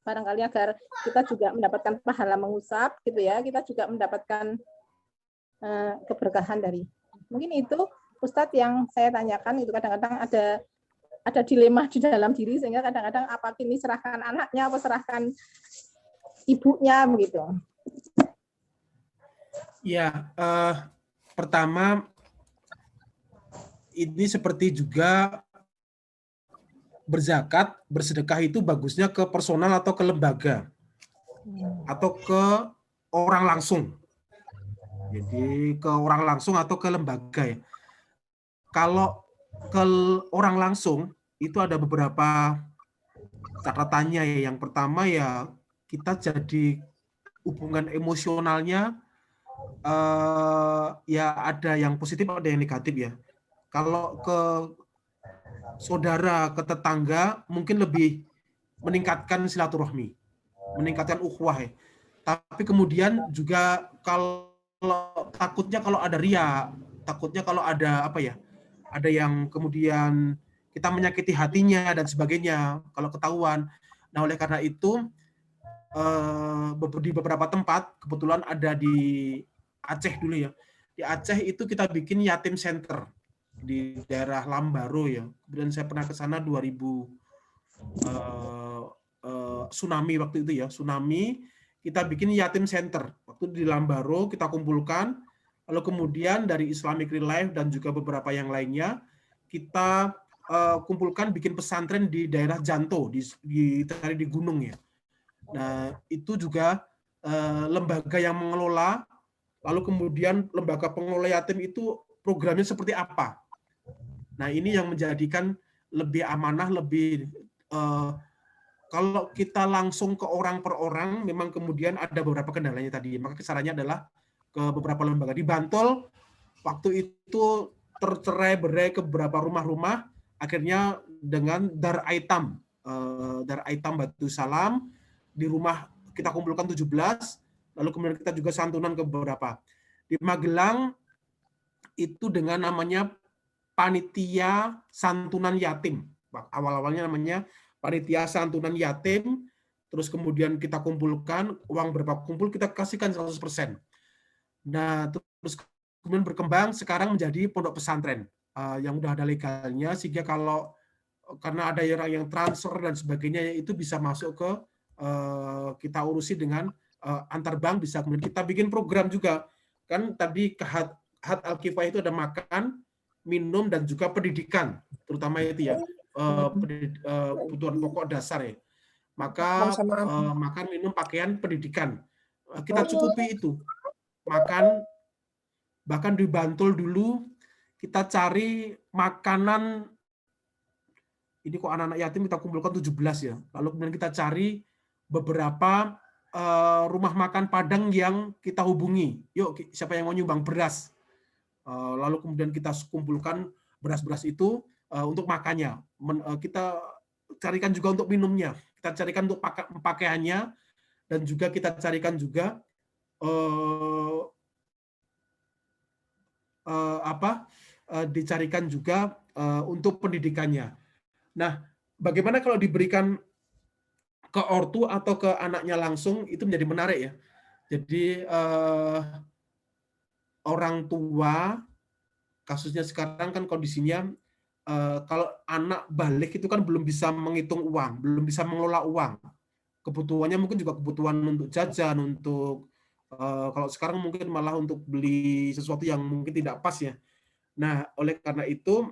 Barangkali agar kita juga mendapatkan pahala mengusap gitu ya, kita juga mendapatkan keberkahan dari. Mungkin itu Ustadz yang saya tanyakan, itu kadang-kadang ada dilema di dalam diri, sehingga kadang-kadang apa ini serahkan anaknya apa serahkan ibunya begitu. Ya, pertama ini seperti juga berzakat, bersedekah itu bagusnya ke personal atau ke lembaga atau ke orang langsung. Jadi ke orang langsung atau ke lembaga ya. Kalau ke orang langsung itu ada beberapa catatannya ya. Yang pertama ya kita jadi hubungan emosionalnya ya ada yang positif ada yang negatif ya. Kalau ke saudara, ke tetangga mungkin lebih meningkatkan silaturahmi, meningkatkan ukhuwah ya. Tapi kemudian juga kalau takutnya kalau ada ria, takutnya kalau ada apa ya, ada yang kemudian kita menyakiti hatinya dan sebagainya kalau ketahuan. Nah oleh karena itu di beberapa tempat, kebetulan ada di Aceh dulu ya, di Aceh itu kita bikin yatim center di daerah Lambaro ya. Kemudian saya pernah ke sana 2000 tsunami waktu itu ya, tsunami, kita bikin yatim center. Waktu di Lambaro kita kumpulkan, lalu kemudian dari Islamic Relief dan juga beberapa yang lainnya, kita kumpulkan bikin pesantren di daerah Janto, di gunung ya. Nah, itu juga lembaga yang mengelola, lalu kemudian lembaga pengelola yatim itu programnya seperti apa. Nah, ini yang menjadikan lebih amanah, lebih kalau kita langsung ke orang per orang, memang kemudian ada beberapa kendalanya tadi. Maka sarannya adalah ke beberapa lembaga. Di Bantul, waktu itu tercerai-berai ke beberapa rumah-rumah, akhirnya dengan Dar Aitam Batu Salam, di rumah kita kumpulkan 17, lalu kemudian kita juga santunan ke beberapa. Di Magelang, itu dengan namanya Panitia Santunan Yatim. Awal-awalnya namanya Panitia Santunan Yatim, terus kemudian kita kumpulkan, uang berapa kumpul, kita kasihkan 100%. Nah, terus kemudian berkembang, sekarang menjadi pondok pesantren, yang udah ada legalnya, sehingga kalau, karena ada orang yang transfer dan sebagainya, itu bisa masuk ke, kita urusi dengan antar bank, bisa kemudian kita bikin program juga. Kan tadi Had Al-Kifayah itu ada makan, minum, dan juga pendidikan, terutama itu ya, kebutuhan pokok dasar ya. Maka makan, minum, pakaian, pendidikan. Kita cukupi itu. Makan, bahkan di Bantul dulu kita cari makanan, ini kok anak-anak yatim kita kumpulkan 17 ya. Lalu kemudian kita cari beberapa rumah makan Padang yang kita hubungi. Yuk, siapa yang mau nyumbang beras? Lalu kemudian kita kumpulkan beras-beras itu untuk makannya. Kita carikan juga untuk minumnya. Kita carikan untuk pakaiannya, dan juga kita carikan juga dicarikan juga untuk pendidikannya. Nah, bagaimana kalau diberikan ke ortu atau ke anaknya langsung, itu menjadi menarik ya. Jadi orang tua, kasusnya sekarang kan kondisinya kalau anak balik itu kan belum bisa menghitung uang, belum bisa mengelola uang. Kebutuhannya mungkin juga kebutuhan untuk jajan, untuk kalau sekarang mungkin malah untuk beli sesuatu yang mungkin tidak pas ya. Nah, oleh karena itu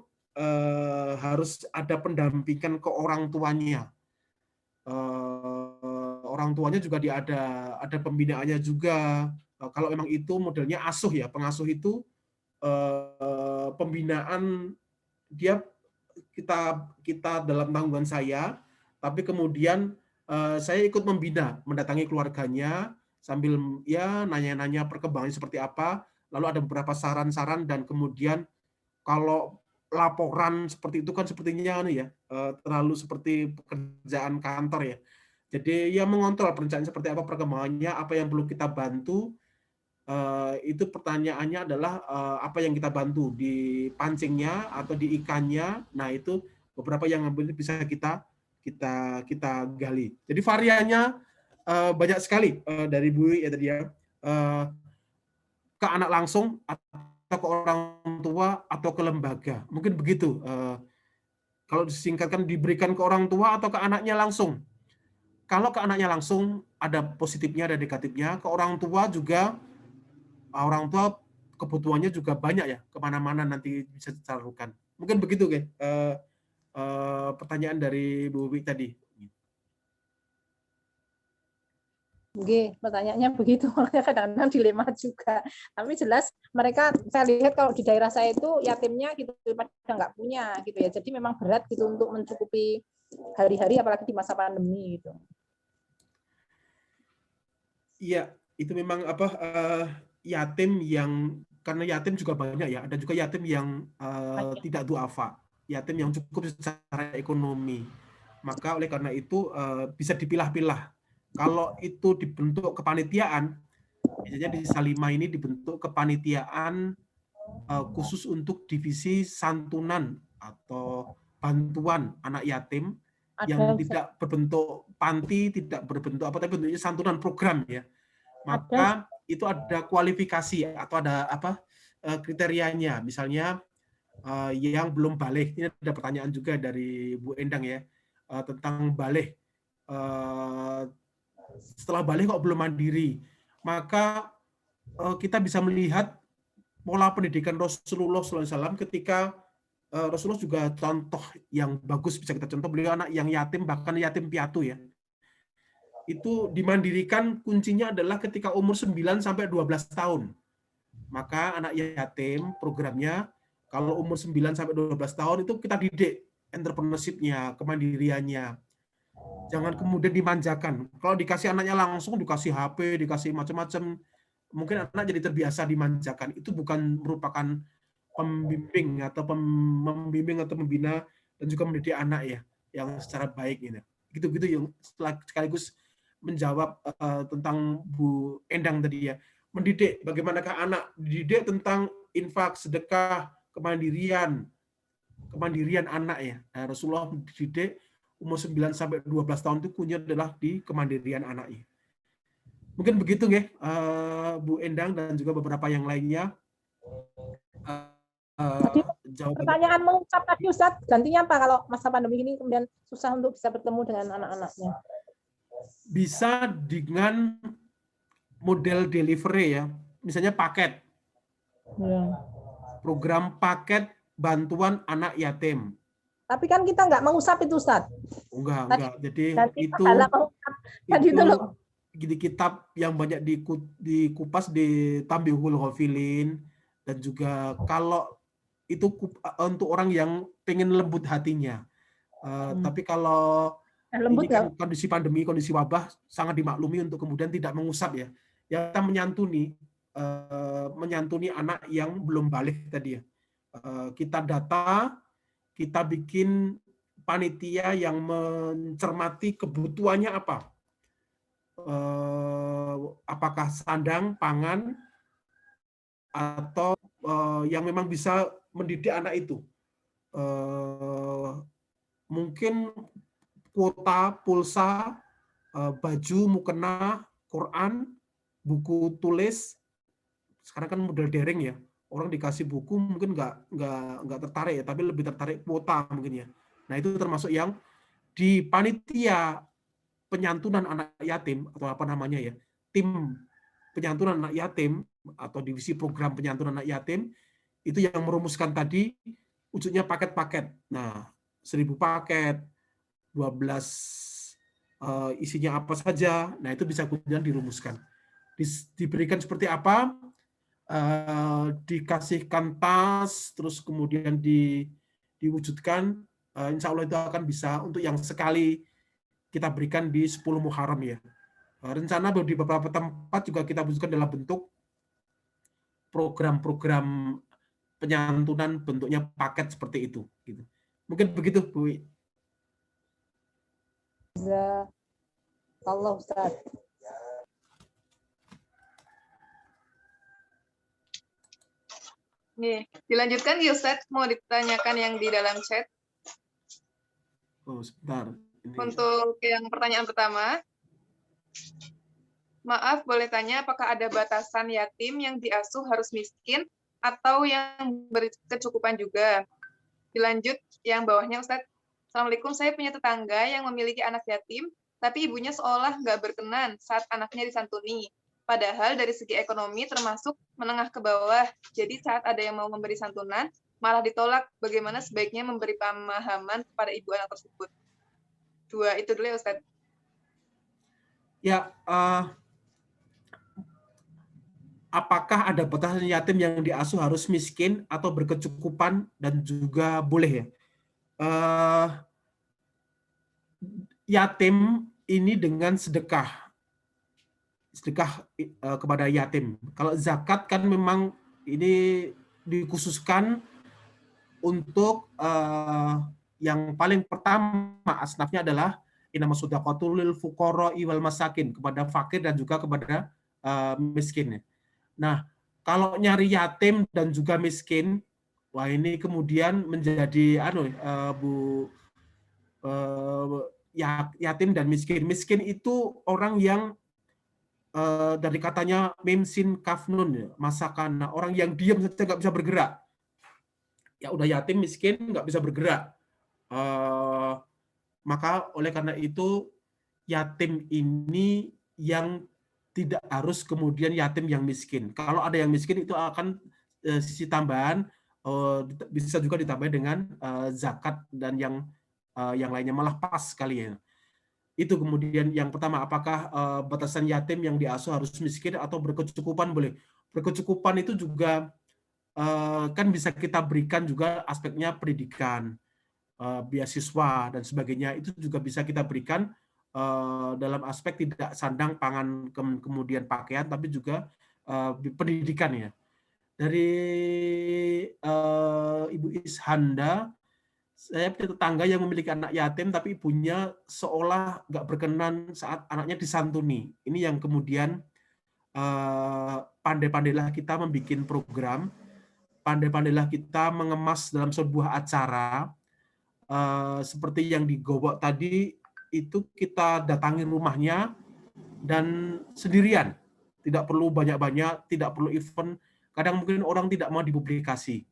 harus ada pendampingan ke orang tuanya. Orang tuanya juga ada pembinaannya juga. Kalau memang itu modelnya asuh ya, pengasuh itu pembinaan dia kita dalam tanggungan saya, tapi kemudian saya ikut membina, mendatangi keluarganya sambil ya nanya-nanya perkembangannya seperti apa, lalu ada beberapa saran-saran dan kemudian kalau laporan seperti itu kan sepertinya ya terlalu seperti pekerjaan kantor ya. Jadi ya mengontrol perencanaan seperti apa perkembangannya, apa yang perlu kita bantu. Itu pertanyaannya adalah apa yang kita bantu di pancingnya atau di ikannya. Nah itu beberapa yang bisa kita gali. Jadi variannya banyak sekali dari Bu ya tadi ya, ke anak langsung atau ke orang tua atau ke lembaga. Mungkin begitu. Kalau disingkatkan diberikan ke orang tua atau ke anaknya langsung. Kalau ke anaknya langsung ada positifnya ada negatifnya. Ke orang tua juga kebutuhannya juga banyak ya, kemana-mana nanti bisa disalurkan. Mungkin begitu, guys. Pertanyaan dari Bu Wiwi tadi. Oke, pertanyaannya begitu, makanya kadang-kadang dilema juga. Tapi jelas mereka, saya lihat kalau di daerah saya itu yatimnya gitu pada nggak punya gitu ya. Jadi memang berat gitu untuk mencukupi hari-hari, apalagi di masa pandemi gitu. Iya, itu memang yatim yang karena yatim juga banyak ya. Ada juga yatim yang tidak duafa, yatim yang cukup secara ekonomi. Maka oleh karena itu bisa dipilah-pilah. Kalau itu dibentuk kepanitiaan, biasanya di Salima ini dibentuk kepanitiaan khusus untuk divisi santunan atau bantuan anak yatim yang tidak berbentuk panti, tidak berbentuk apa, tapi bentuknya santunan program ya. Maka itu ada kualifikasi atau ada kriterianya. Misalnya yang belum balik, ini ada pertanyaan juga dari Bu Endang ya tentang balik. Setelah balik kok belum mandiri, maka kita bisa melihat pola pendidikan Rasulullah SAW ketika Rasulullah juga contoh yang bagus bisa kita contoh, beliau anak yang yatim, bahkan yatim piatu ya. Itu dimandirikan kuncinya adalah ketika umur 9 sampai 12 tahun. Maka anak yatim programnya kalau umur 9 sampai 12 tahun itu kita didik entrepreneurship-nya, kemandiriannya. Jangan kemudian dimanjakan. Kalau dikasih anaknya langsung dikasih HP, dikasih macam-macam, mungkin anak jadi terbiasa dimanjakan. Itu bukan merupakan pembimbing atau membimbing atau membina dan juga mendidik anak ya yang secara baik ini. Gitu-gitu yang setelah sekaligus menjawab tentang Bu Endang tadi ya. Mendidik bagaimanakah anak, dididik tentang infak, sedekah, kemandirian anak ya. Nah, Rasulullah dididik umur 9 sampai 12 tahun itu kuncinya adalah di kemandirian anaknya. Mungkin begitu ya, Bu Endang dan juga beberapa yang lainnya. Pertanyaan mengucap tadi Ustadz, gantinya apa kalau masa pandemi ini kemudian susah untuk bisa bertemu dengan anak-anaknya? Bisa dengan model delivery ya, misalnya paket. Ya. Program paket bantuan anak yatim. Tapi kan kita nggak mengusap itu Ustadz. Enggak. Jadi itu di kitab yang banyak dikupas di Tambihul Ghafilin, dan juga kalau itu untuk orang yang pengen lembut hatinya. Tapi kalau ini kan kondisi pandemi, kondisi wabah sangat dimaklumi untuk kemudian tidak mengusap ya. Yang kita menyantuni anak yang belum balik tadi ya. Kita data, kita bikin panitia yang mencermati kebutuhannya apa. Apakah sandang, pangan, atau yang memang bisa mendidik anak itu. Mungkin kuota, pulsa, baju, mukena, Quran, buku tulis. Sekarang kan model daring ya. Orang dikasih buku mungkin nggak tertarik ya, tapi lebih tertarik kuota mungkin ya. Nah itu termasuk yang di panitia penyantunan anak yatim atau apa namanya ya, tim penyantunan anak yatim atau divisi program penyantunan anak yatim itu yang merumuskan tadi wujudnya paket-paket. Nah 1000 paket, 12 isinya apa saja. Nah itu bisa kemudian dirumuskan. Diberikan seperti apa? Dikasihkan tas, terus kemudian diwujudkan, insya Allah itu akan bisa untuk yang sekali kita berikan di 10 Muharram ya. Rencana di beberapa tempat juga kita wujudkan dalam bentuk program-program penyantunan bentuknya paket seperti itu. Gitu. Mungkin begitu, Bu. Jazakallah Ustaz. Nih, dilanjutkan ya Ustaz, mau ditanyakan yang di dalam chat. Oh, sebentar. Ini. Untuk yang pertanyaan pertama, maaf boleh tanya apakah ada batasan yatim yang diasuh harus miskin atau yang berkecukupan juga? Dilanjut yang bawahnya Ustaz. Assalamualaikum, saya punya tetangga yang memiliki anak yatim, tapi ibunya seolah nggak berkenan saat anaknya disantuni. Padahal dari segi ekonomi termasuk menengah ke bawah. Jadi saat ada yang mau memberi santunan, malah ditolak. Bagaimana sebaiknya memberi pemahaman kepada ibu anak tersebut? Dua itu dulu ya Ustaz. Ya, apakah ada batasan yatim yang diasuh harus miskin atau berkecukupan dan juga boleh ya? Yatim ini dengan sedekah kepada yatim. Kalau zakat kan memang ini dikhususkan untuk yang paling pertama asnafnya adalah innamas shadaqatul lil fuqara'i wal masakin, kepada fakir dan juga kepada miskin. Nah, kalau nyari yatim dan juga miskin, wah ini kemudian menjadi yatim dan miskin. Miskin itu orang yang dari katanya mim sin kaf nun ya, masakana, orang yang diam saja nggak bisa bergerak. Ya udah yatim miskin nggak bisa bergerak. Maka oleh karena itu yatim ini yang tidak harus kemudian yatim yang miskin. Kalau ada yang miskin itu akan sisi tambahan bisa juga ditambah dengan zakat dan yang lainnya, malah pas sekali ya. Itu kemudian yang pertama, apakah batasan yatim yang diasuh harus miskin atau berkecukupan boleh. Berkecukupan itu juga kan bisa kita berikan juga aspeknya pendidikan, beasiswa dan sebagainya, itu juga bisa kita berikan dalam aspek tidak sandang pangan kemudian pakaian, tapi juga pendidikan ya. Dari Ibu Ishanda, saya punya tetangga yang memiliki anak yatim tapi ibunya seolah nggak berkenan saat anaknya disantuni. Ini yang kemudian pandai-pandailah kita membuat program, pandai-pandailah kita mengemas dalam sebuah acara seperti yang di Gowok tadi, itu kita datangi rumahnya dan sendirian, tidak perlu banyak-banyak, tidak perlu event. Kadang mungkin orang tidak mau dipublikasi.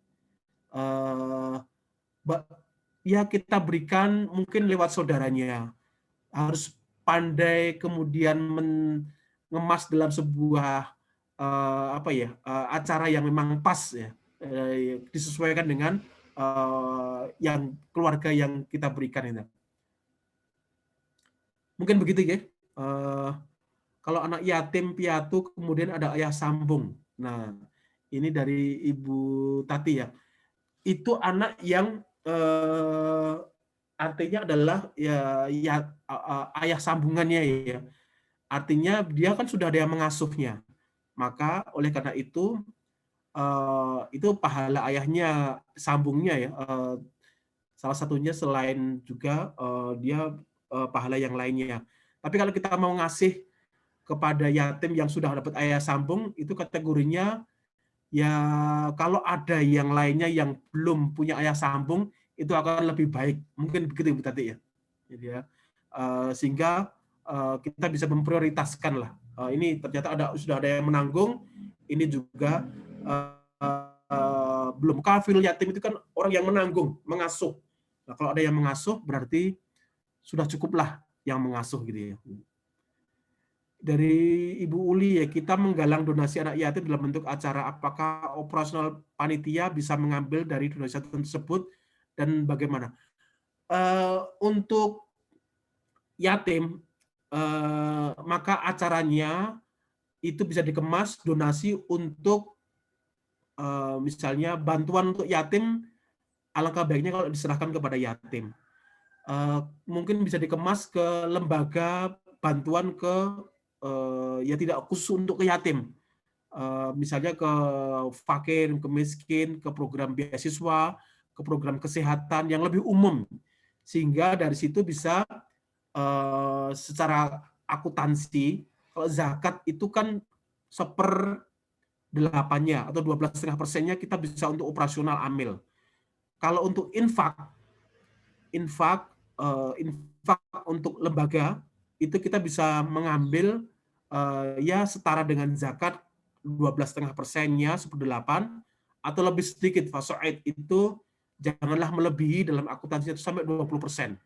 Ya kita berikan mungkin lewat saudaranya. Harus pandai kemudian mengemas dalam sebuah acara yang memang pas ya, disesuaikan dengan yang keluarga yang kita berikan itu. Mungkin begitu ya. Kalau anak yatim piatu kemudian ada ayah sambung. Nah, ini dari Ibu Tati ya. Itu anak yang artinya adalah ayah sambungannya ya. Artinya dia kan sudah ada yang mengasuhnya. Maka oleh karena itu pahala ayahnya, sambungnya ya. Salah satunya selain juga dia pahala yang lainnya. Tapi kalau kita mau ngasih kepada yatim yang sudah dapat ayah sambung, itu kategorinya ya kalau ada yang lainnya yang belum punya ayah sambung, itu akan lebih baik. Mungkin begitu Bu Tati ya. Jadi ya, sehingga kita bisa memprioritaskan lah. Ini ternyata sudah ada yang menanggung, ini juga belum. Kafil yatim itu kan orang yang menanggung, mengasuh. Nah, kalau ada yang mengasuh berarti sudah cukuplah yang mengasuh gitu ya. Dari Ibu Uli ya, kita menggalang donasi anak yatim dalam bentuk acara, apakah operasional panitia bisa mengambil dari donasi tersebut dan bagaimana? Untuk yatim, maka acaranya itu bisa dikemas donasi untuk misalnya bantuan untuk yatim, alangkah baiknya kalau diserahkan kepada yatim. Mungkin bisa dikemas ke lembaga bantuan ke ya tidak khusus untuk ke yatim, misalnya ke fakir, ke miskin, ke program beasiswa, ke program kesehatan yang lebih umum, sehingga dari situ bisa secara akuntansi, kalau zakat itu kan 1/8-nya atau 12,5%-nya kita bisa untuk operasional amil. Kalau untuk infak untuk lembaga itu kita bisa mengambil ya setara dengan zakat 12,5%-nya 1/8 atau lebih sedikit. Fasoid itu janganlah melebihi dalam akuntansi itu sampai 20%.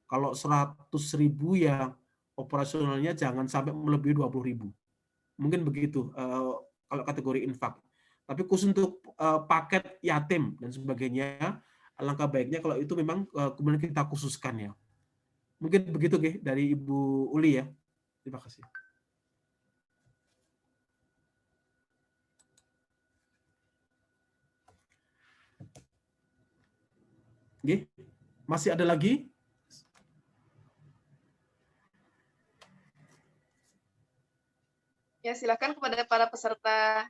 Kalau 100.000 ya operasionalnya jangan sampai melebihi 20.000. Mungkin begitu kalau kategori infak. Tapi khusus untuk paket yatim dan sebagainya, alangkah baiknya kalau itu memang kemudian kita khususkan ya. Mungkin begitu dari Ibu Uli ya. Terima kasih. Masih ada lagi? Ya, silakan kepada para peserta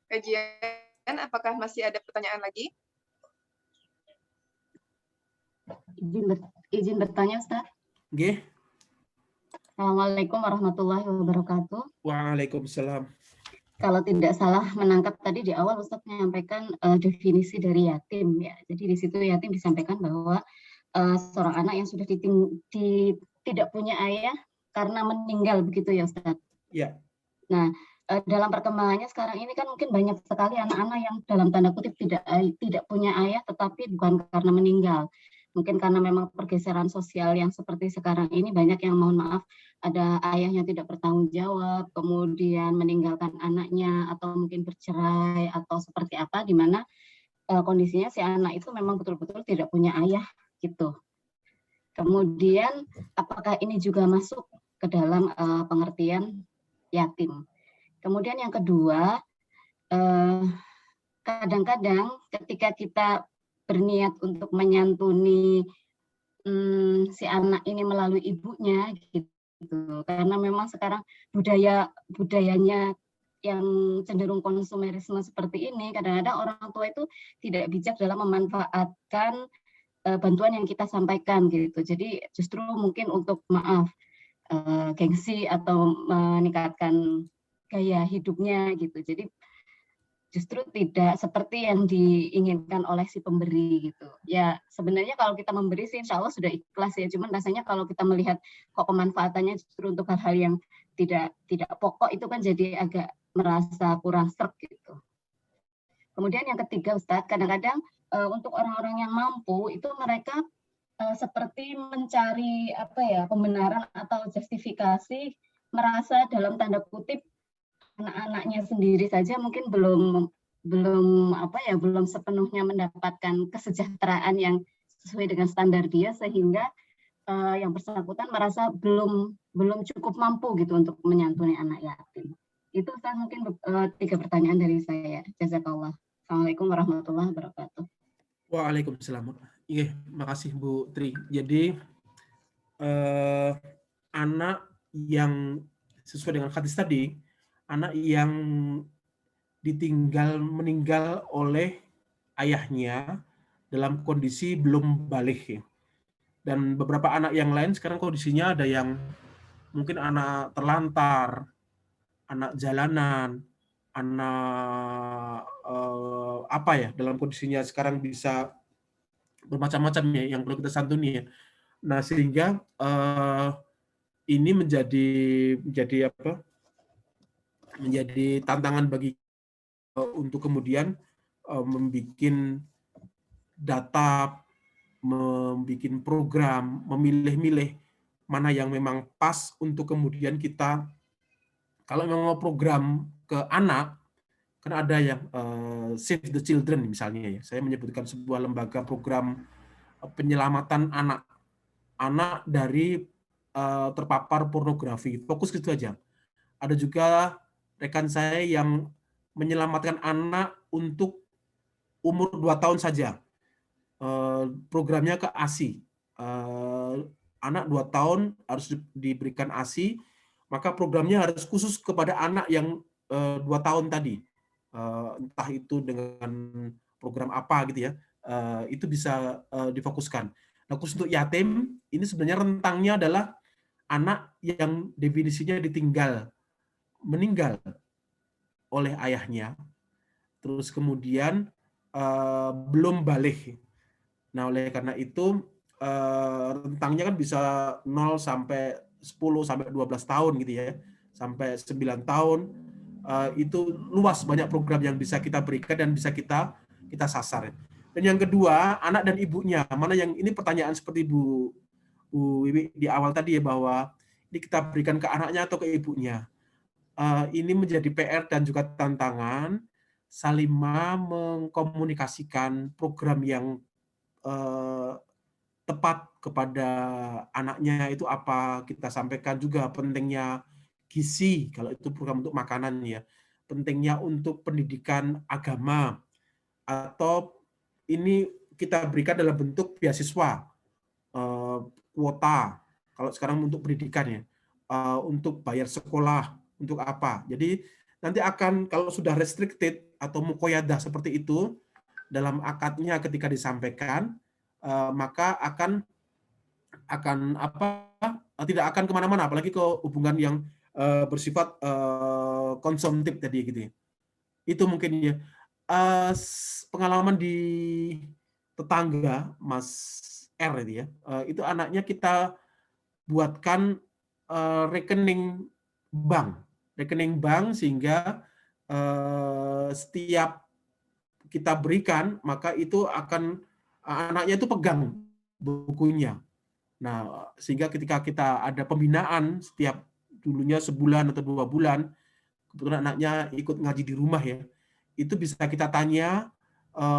kajian, apakah masih ada pertanyaan lagi? Izin bertanya, Ustaz. Nggih. Assalamualaikum warahmatullahi wabarakatuh. Waalaikumsalam. Kalau tidak salah menangkap tadi di awal Ustaz menyampaikan definisi dari yatim ya. Jadi di situ yatim disampaikan bahwa seorang anak yang sudah tidak punya ayah karena meninggal, begitu ya Ustaz? Ya. Nah, dalam perkembangannya sekarang ini kan mungkin banyak sekali anak-anak yang dalam tanda kutip tidak punya ayah, tetapi bukan karena meninggal. Mungkin karena memang pergeseran sosial yang seperti sekarang ini banyak yang mohon maaf ada ayah yang tidak bertanggung jawab, kemudian meninggalkan anaknya atau mungkin bercerai atau seperti apa, di mana kondisinya si anak itu memang betul-betul tidak punya ayah gitu. Kemudian apakah ini juga masuk ke dalam pengertian yatim? Kemudian yang kedua, kadang-kadang ketika kita berniat untuk menyantuni si anak ini melalui ibunya gitu, karena memang sekarang budayanya yang cenderung konsumerisme seperti ini, kadang-kadang orang tua itu tidak bijak dalam memanfaatkan bantuan yang kita sampaikan gitu. Jadi justru mungkin untuk gengsi atau meningkatkan gaya hidupnya gitu. Jadi justru tidak seperti yang diinginkan oleh si pemberi gitu. Ya sebenarnya kalau kita memberi sih insya Allah sudah ikhlas ya. Cuman rasanya kalau kita melihat kok pemanfaatannya justru untuk hal-hal yang tidak pokok itu kan jadi agak merasa kurang serg gitu. Kemudian yang ketiga Ustadz, kadang-kadang untuk orang-orang yang mampu itu mereka seperti mencari pembenaran atau justifikasi, merasa dalam tanda kutip anak-anaknya sendiri saja mungkin belum sepenuhnya mendapatkan kesejahteraan yang sesuai dengan standar dia, sehingga yang bersangkutan merasa belum cukup mampu gitu untuk menyantuni anak yatim. Itu Ustaz mungkin 3 pertanyaan dari saya. Jazakallah. Assalamualaikum warahmatullahi wabarakatuh. Waalaikumsalam. Iya, makasih Bu Tri. Jadi anak yang sesuai dengan hadis tadi, anak yang meninggal oleh ayahnya dalam kondisi belum balik. Dan beberapa anak yang lain sekarang kondisinya ada yang mungkin anak terlantar, anak jalanan, anak apa ya, dalam kondisinya sekarang bisa bermacam-macam ya yang perlu kita santuni ya. Nah, sehingga ini menjadi apa? Menjadi tantangan bagi untuk kemudian membuat data, membuat program, memilih-milih mana yang memang pas untuk kemudian kita, kalau memang mau program ke anak, kan ada yang Save the Children misalnya ya. Saya menyebutkan sebuah lembaga program penyelamatan anak dari terpapar pornografi. Fokus gitu aja. Ada juga rekan saya yang menyelamatkan anak untuk umur 2 tahun saja. Programnya ke ASI. Anak 2 tahun harus diberikan ASI, maka programnya harus khusus kepada anak yang 2 tahun tadi. Entah itu dengan program apa gitu ya, itu bisa difokuskan. Nah, khusus untuk yatim, ini sebenarnya rentangnya adalah anak yang definisinya meninggal oleh ayahnya, terus kemudian belum balik. Nah, oleh karena itu rentangnya kan bisa 0 sampai 10 sampai 12 tahun gitu ya, sampai 9 tahun. Itu luas, banyak program yang bisa kita berikan dan bisa kita sasar. Dan yang kedua, anak dan ibunya. Mana yang ini pertanyaan seperti Bu Wiwi di awal tadi ya, bahwa ini kita berikan ke anaknya atau ke ibunya. Ini menjadi PR dan juga tantangan Salimah mengkomunikasikan program yang tepat kepada anaknya itu apa. Kita sampaikan juga pentingnya gizi, kalau itu program untuk makanan ya, pentingnya untuk pendidikan agama, atau ini kita berikan dalam bentuk beasiswa, kuota, kalau sekarang untuk pendidikan ya, untuk bayar sekolah, untuk apa. Jadi nanti akan, kalau sudah restricted atau mukoyadah seperti itu, dalam akadnya ketika disampaikan, maka akan apa, tidak akan kemana-mana, apalagi ke hubungan yang bersifat konsumtif tadi gitu ya. Itu mungkin ya. Pengalaman di tetangga Mas R itu ya, itu anaknya kita buatkan rekening bank sehingga setiap kita berikan, maka itu akan anaknya itu pegang bukunya. Nah, sehingga ketika kita ada pembinaan setiap dulunya sebulan atau 2 bulan, kebetulan anaknya ikut ngaji di rumah ya, itu bisa kita tanya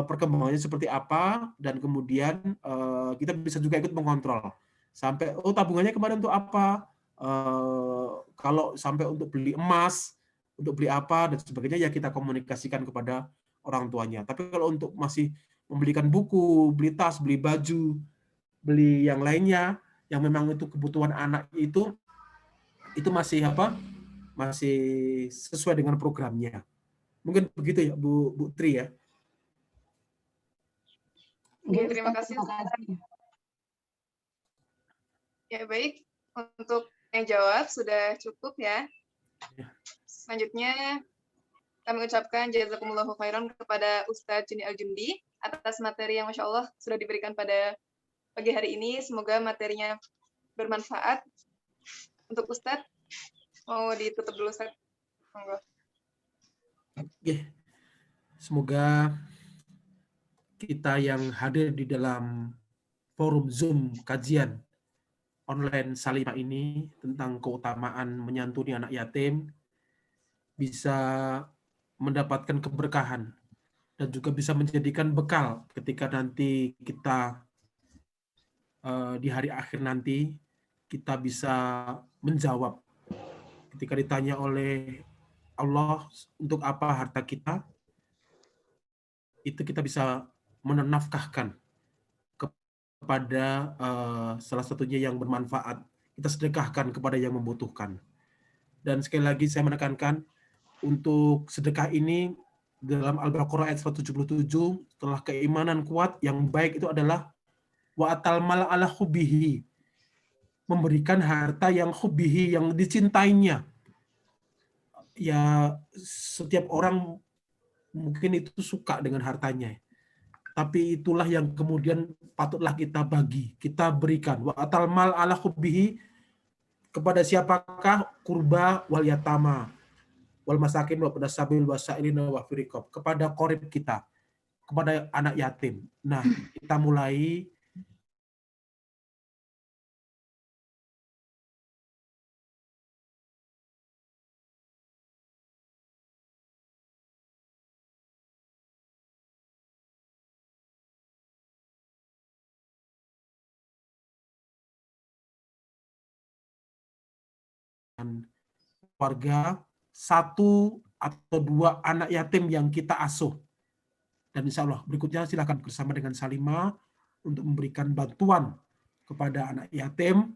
perkembangannya seperti apa, dan kemudian kita bisa juga ikut mengontrol sampai tabungannya kemarin untuk apa, kalau sampai untuk beli emas, untuk beli apa dan sebagainya ya kita komunikasikan kepada orang tuanya. Tapi kalau untuk masih membelikan buku, beli tas, beli baju, beli yang lainnya yang memang itu kebutuhan anak itu masih apa? Masih sesuai dengan programnya. Mungkin begitu ya Bu Tri ya. Terima kasih. Ya baik, untuk yang jawab sudah cukup ya. Selanjutnya kami ucapkan jazakumullahu khairan kepada Ustadz Juni Al-Jundi atas materi yang Masya Allah sudah diberikan pada pagi hari ini. Semoga materinya bermanfaat. Untuk Ustadz, mau ditutup dulu Ustadz. Monggo. Oke. Semoga kita yang hadir di dalam forum Zoom kajian online Salimah ini tentang keutamaan menyantuni anak yatim bisa mendapatkan keberkahan dan juga bisa menjadikan bekal ketika nanti kita di hari akhir nanti kita bisa menjawab ketika ditanya oleh Allah untuk apa harta kita, itu kita bisa menafkahkan kepada salah satunya yang bermanfaat, kita sedekahkan kepada yang membutuhkan. Dan sekali lagi saya menekankan untuk sedekah ini dalam Al-Baqarah ayat 177, setelah keimanan kuat yang baik itu adalah wa atal mal ala hubbihi, memberikan harta yang hubbihi, yang dicintainya. ya setiap orang mungkin itu suka dengan hartanya, tapi itulah yang kemudian patutlah kita bagi, kita berikan. Wa atal mal ala hubbihi, kepada siapakah? Kurba wal yatama wal masakin wa pada sabil wasailin wa firikob, kepada qorib kita, kepada anak yatim. Nah, kita mulai keluarga, 1 atau 2 anak yatim yang kita asuh. Dan insya Allah berikutnya silakan bersama dengan Salimah untuk memberikan bantuan kepada anak yatim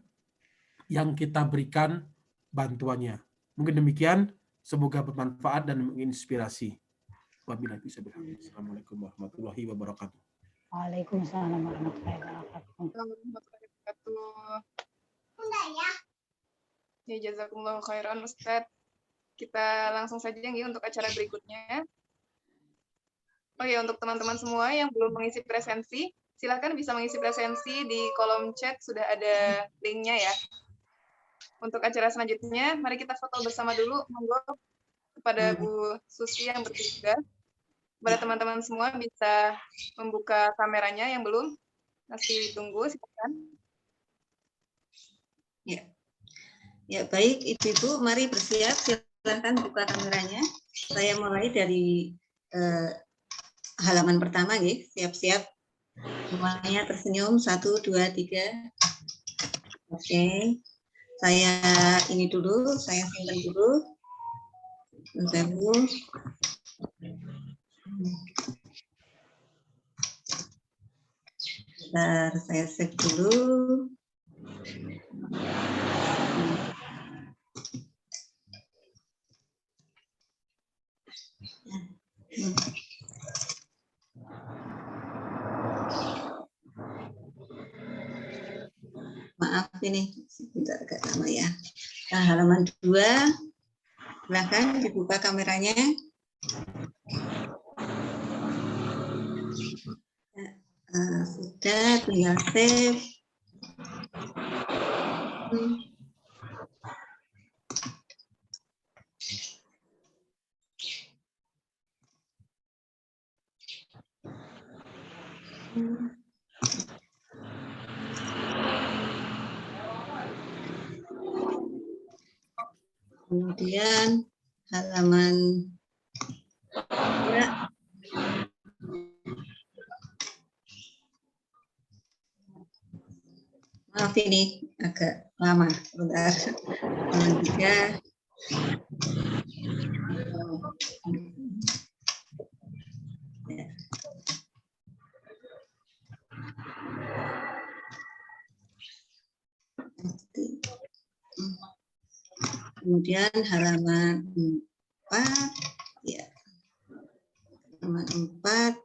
yang kita berikan bantuannya. Mungkin demikian, semoga bermanfaat dan menginspirasi. Wabillahi taufiq wal hidayah. Assalamualaikum warahmatullahi wabarakatuh. Waalaikumsalam warahmatullahi wabarakatuh. Warahmatullahi wabarakatuh. Ya, jazakumullah khairan Ustadz. Kita langsung saja nih untuk acara berikutnya. Oh ya, untuk teman-teman semua yang belum mengisi presensi, silakan bisa mengisi presensi di kolom chat, sudah ada linknya ya. Untuk acara selanjutnya, mari kita foto bersama dulu. Monggo kepada Bu Susi yang bertugas. Kepada teman-teman semua bisa membuka kameranya yang belum, masih tunggu, silakan. Ya, baik Ibu-ibu, mari bersiap. Silakan buka kameranya. Saya mulai dari halaman pertama, ya. Siap-siap. Semuanya tersenyum. 1, 2, 3. Oke. Saya ini dulu, saya simpan dulu. Bentar, saya save dulu. Maaf ini sebentar agak lama ya. Nah, halaman 2. Silakan dibuka kameranya. Sudah, tinggal save. Kemudian halaman ya. Maaf ini agak lama, bentar. Halaman 3. Ya. Kemudian halaman 4, ya. Halaman 4.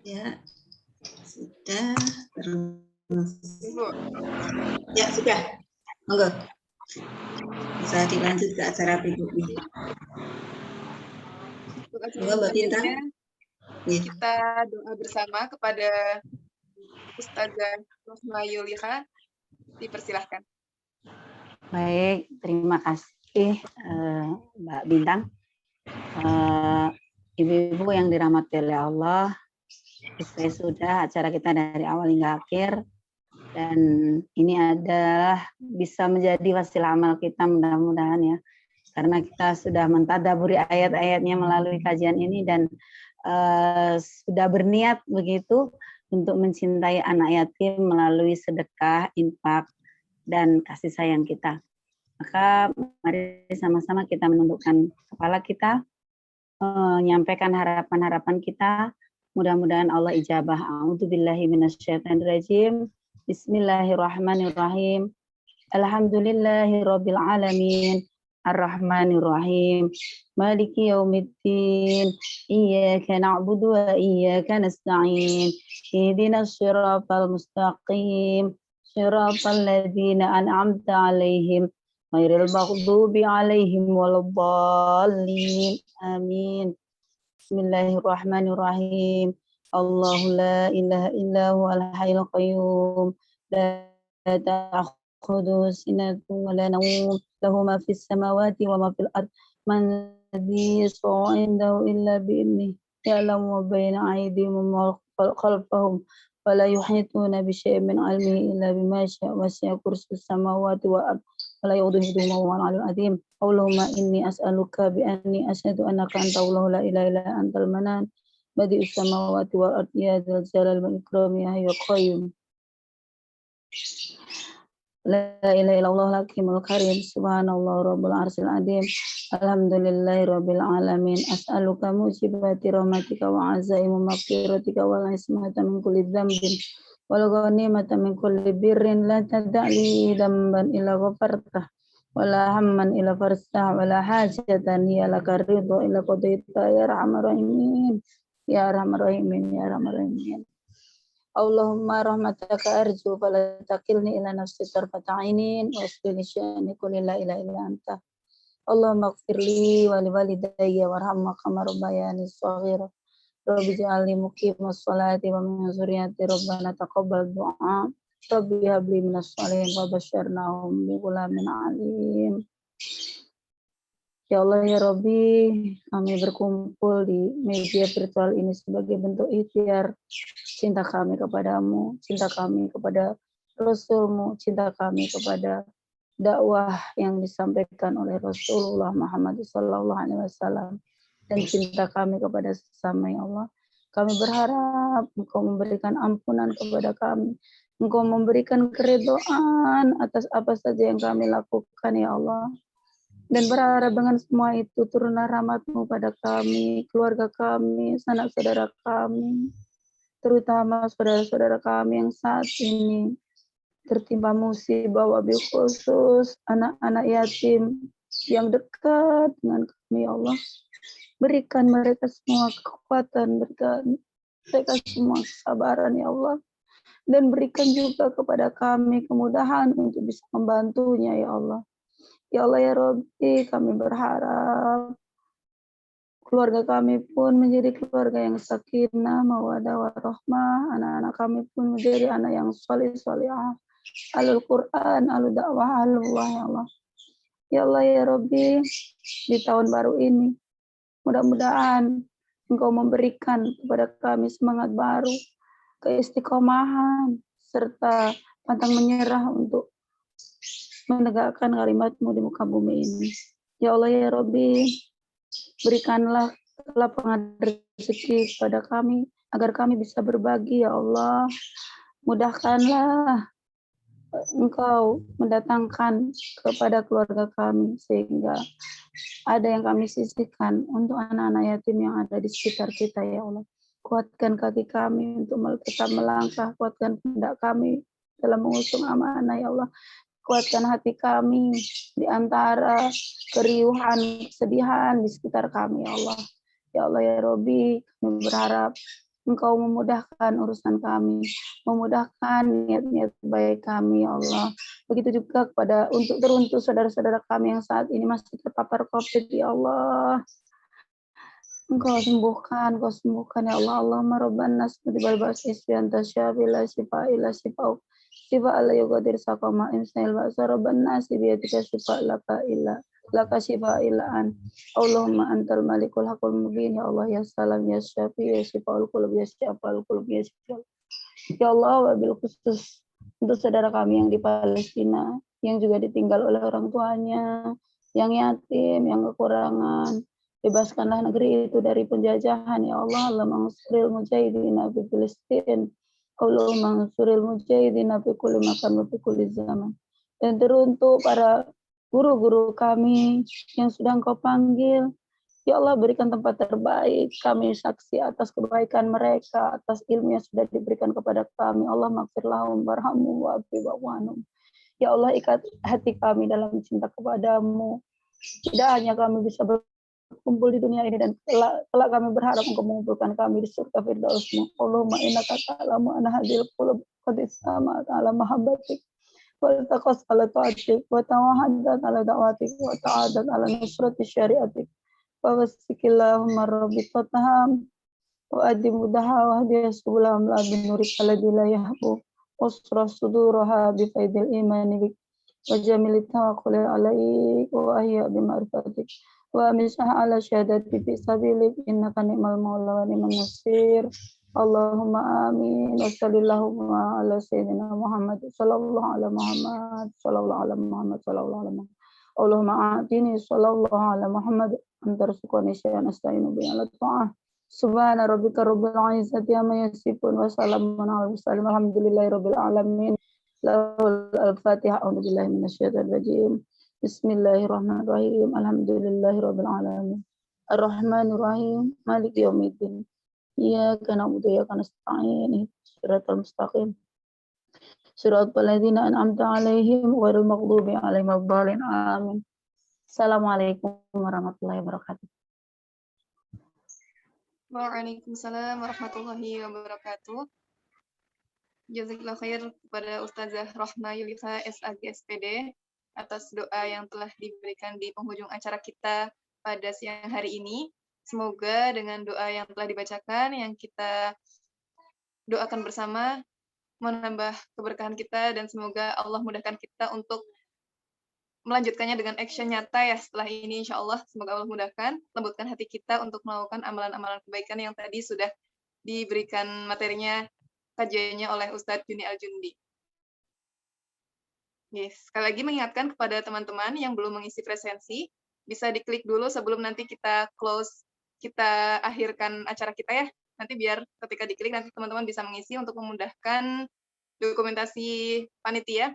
Ya, sudah. Terus. Ya, sudah. Monggo. Bisa dilanjut ke acara berikutnya. Mbak Bintang. Kita doa bersama kepada Ustazah Rosma Yuliha. Dipersilahkan. Baik, terima kasih Mbak Bintang. Ibu-ibu yang dirahmati oleh Allah, selesai sudah acara kita dari awal hingga akhir, dan ini adalah bisa menjadi wasilah amal kita mudah-mudahan ya, karena kita sudah mentadaburi ayat-ayatnya melalui kajian ini dan sudah berniat begitu untuk mencintai anak yatim melalui sedekah, infak, dan kasih sayang kita. Maka mari sama-sama kita menundukkan kepala kita, menyampaikan harapan-harapan kita, Mudah-mudahan Allah ijabah. A'udzubillahi minasyaitonirrajim. Bismillahirrahmanirrahim. Alhamdulillahirabbil alamin. Ar-Rahmanir-Rahim. Maliki yaumiddin. Iyyaka na'budu wa iyyaka nasta'in. Ihdinas siratal mustaqim. Siratal ladzina an'amta 'alaihim ghairil maghdubi 'alaihim waladdallin. Amin. Bismillahirrahmanirrahim. Allahu la ilaha illa huwal hayyul qayyum. La ta'khudhuhu sinatun wa la nawm. Lahu ma fis samawati wa ma fil ard. Man yashfa'u 'indahu illa bi'idhnihi. Ya'lamu ma baina aydihim wa ma khalfahum. Wa la yuhituna bi syai'in min 'ilmihi illa bima syaa. Wasi'a kursiyyuhu samawati wal ard. Wa la yu'uduhu hifdhuhuma wa huwal 'aliyyul 'azim. Allahumma inni as'aluka bi anni asyhadu annaka anta Allahu la ilaha illa antal manan badi'us samawati wal ardi ya dzal jalali wal ikram ya hayyul qayyum. La ilaha illallah al-hakimul karim. Subhanallah rabbul arsyil azim. Alhamdulillahi rabbil alamin. As'aluka mujibati rahmatika wa azaimu maghfiratika wal ismata min kulli dzambin wal ghanimata min kulli birrin la tad'ali damban illa ghafartah wala hamman ila farsah wala hajatan hiya laka ridha illa qadaita ya arhamar rahimin ya arhamar rahimin ya arhamar rahimin. Allahumma rahmataka arju fala takilni ila nafsi tarfata ainin wasbir sya'ni kulli la ilaha illa anta. Allahumma ighfirli wa li walidayya warhamma kama rabbayani shaghira. Rabbi ij'alni muqimas sholati wa min dzurriyyati rabbana taqabbal du'a. Rabbi habli minas sholihin wa basyirnahum bi ghulamin alim. Ya Allah ya Rabbi, kami berkumpul di media virtual ini sebagai bentuk ikhtiar cinta kami kepadamu, cinta kami kepada Rasulmu, cinta kami kepada dakwah yang disampaikan oleh Rasulullah Muhammad SAW, dan cinta kami kepada sesama ya Allah. Kami berharap Engkau memberikan ampunan kepada kami, Engkau memberikan keridhaan atas apa saja yang kami lakukan ya Allah. Dan berharap dengan semua itu turunlah rahmat-Mu pada kami, keluarga kami, sanak saudara kami, terutama saudara-saudara kami yang saat ini tertimpa musibah, wabil khusus anak-anak yatim yang dekat dengan kami ya Allah. Berikan mereka semua kekuatan, berikan mereka semua kesabaran ya Allah. Dan berikan juga kepada kami kemudahan untuk bisa membantunya ya Allah. Ya Allah ya Rabbi, kami berharap keluarga kami pun menjadi keluarga yang sakinah, mawaddah, warahmah. Anak-anak kami pun menjadi anak yang soleh-solehah, alul Quran, alul dakwah, alullah ya Allah. Ya Allah ya Rabbi, di tahun baru ini, mudah-mudahan Engkau memberikan kepada kami semangat baru, keistiqomahan, serta pantang menyerah untuk menegakkan kalimat-Mu di muka bumi ini. Ya Allah ya Rabbi, berikanlah lapangan rezeki kepada kami, agar kami bisa berbagi ya Allah. Mudahkanlah Engkau mendatangkan kepada keluarga kami, sehingga ada yang kami sisihkan untuk anak-anak yatim yang ada di sekitar kita ya Allah. Kuatkan kaki kami untuk tetap melangkah, kuatkan pundak kami dalam mengusung amanah ya Allah. Kuatkan hati kami di antara keriuhan, kesedihan di sekitar kami ya Allah. Ya Allah ya Rabbi, kami berharap Engkau memudahkan urusan kami, memudahkan niat-niat baik kami ya Allah. Begitu juga untuk saudara-saudara kami yang saat ini masih terpapar COVID ya Allah. Engkau sembuhkan ya Allah. Allahumma rabban nas mudibal ba'as isfianta syafila shifa ila shifa'u. Shifa ala yugadir sakama imsail ba'asa rabban nasi biyatika shifa laka shifa ilaan. Allahumma antal malikul haqul mubin ya Allah ya salam ya syafi ya shifa'ul qulub ya syafa'ul qulub ya syafa'ul. Ya Allah, wabil khusus untuk saudara kami yang di Palestina, yang juga ditinggal oleh orang tuanya, yang yatim, yang kekurangan. Bebaskanlah negeri itu dari penjajahan ya Allah. Allahumma ansuril mujahidina fi Filistin. Allahumma ansuril mujahidina fi kulli makan wa fi kulli zaman. Dan teruntuk para guru-guru kami yang sudah Engkau panggil, Ya Allah, berikan tempat terbaik. Kami saksi atas kebaikan mereka, atas ilmu yang sudah diberikan kepada kami. Allah maghfir lahum warhamhum wa'afi wa'anhum. Ya Allah, ikat hati kami dalam cinta kepadamu. Tidak hanya kami bisa berkumpul di dunia ini, dan kelak kami berharap Engkau mengumpulkan kami di surga firdausmu. Allahumma innaka ta'lamu anna hadhil qulub qad istama'at ala mahabbatik wa taqas ala ta'atik wa tawahadat ala da'watik wa ta'adat ala nusrati syariatik wa wasikillahumma rabbitataha wa adimudaha wa hadiya subulam la binurik alladhi la yahbu wasrah suduraha bifaidil imani bik wa jamil tawakkuli alaik wa ahya bima'rifatik wa misah ala syahadati fi sabilik innaka ni'mal maula wa ni'man nasir. Allahumma amin. Wa sallallahu ala sayyidina Muhammad sallallahu ala Muhammad sallallahu ala Muhammad sallallahu ala Muhammad. Allahumma atini sallallahu ala Muhammad antar sukuni syai'an asta'inu bi ala ta'ah. Subhana rabbika rabbil izzati amma yasifun wa salamun ala mursalin walhamdulillahi rabbil alamin. Lahul al-Fatihah. A'udzu billahi minasyaitonir rajim. Bismillahirrahmanirrahim. Alhamdulillahirabbil alamin. Arrahmanir rahim. Maliki yaumiddin. Iyyaka na'budu wa iyyaka nasta'in. Shiratal mustaqim. Shiratal ladzina an'amta 'alaihim ghairil maghdubi 'alaihim waladdallin. Amin. Assalamualaikum warahmatullahi wabarakatuh. Waalaikumsalam warahmatullahi wabarakatuh. Jazakallahu khair kepada Ustazah Rohma Yulisa SAG SPD atas doa yang telah diberikan di penghujung acara kita pada siang hari ini. Semoga dengan doa yang telah dibacakan, yang kita doakan bersama, menambah keberkahan kita, dan semoga Allah mudahkan kita untuk melanjutkannya dengan action nyata ya setelah ini, insya Allah. Semoga Allah mudahkan, lembutkan hati kita untuk melakukan amalan-amalan kebaikan yang tadi sudah diberikan materinya, kajiannya oleh Ustadz Juni Al-Jundi. Yes. Sekali lagi mengingatkan kepada teman-teman yang belum mengisi presensi, bisa diklik dulu sebelum nanti kita close, kita akhirkan acara kita ya. Nanti biar ketika diklik nanti teman-teman bisa mengisi untuk memudahkan dokumentasi panitia.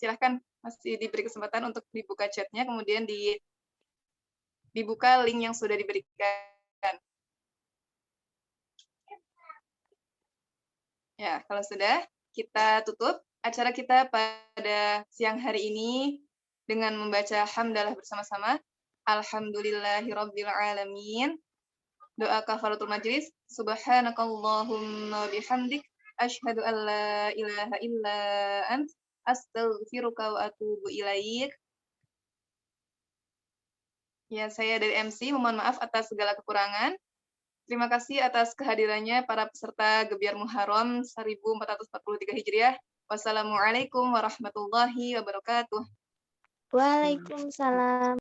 Silahkan, masih diberi kesempatan untuk dibuka chatnya, kemudian dibuka link yang sudah diberikan. Ya, kalau sudah, kita tutup acara kita pada siang hari ini dengan membaca hamdalah bersama-sama. Alhamdulillahirabbil alamin. Doa kafaratul majlis. Subhanakallahumma bihamdik asyhadu an la ilaha illa ant astaghfiruka wa atubu ilaik. Ya, saya dari MC memohon maaf atas segala kekurangan. Terima kasih atas kehadirannya para peserta Gebiar Muharram 1443 Hijriah. Wassalamualaikum warahmatullahi wabarakatuh. Waalaikumsalam.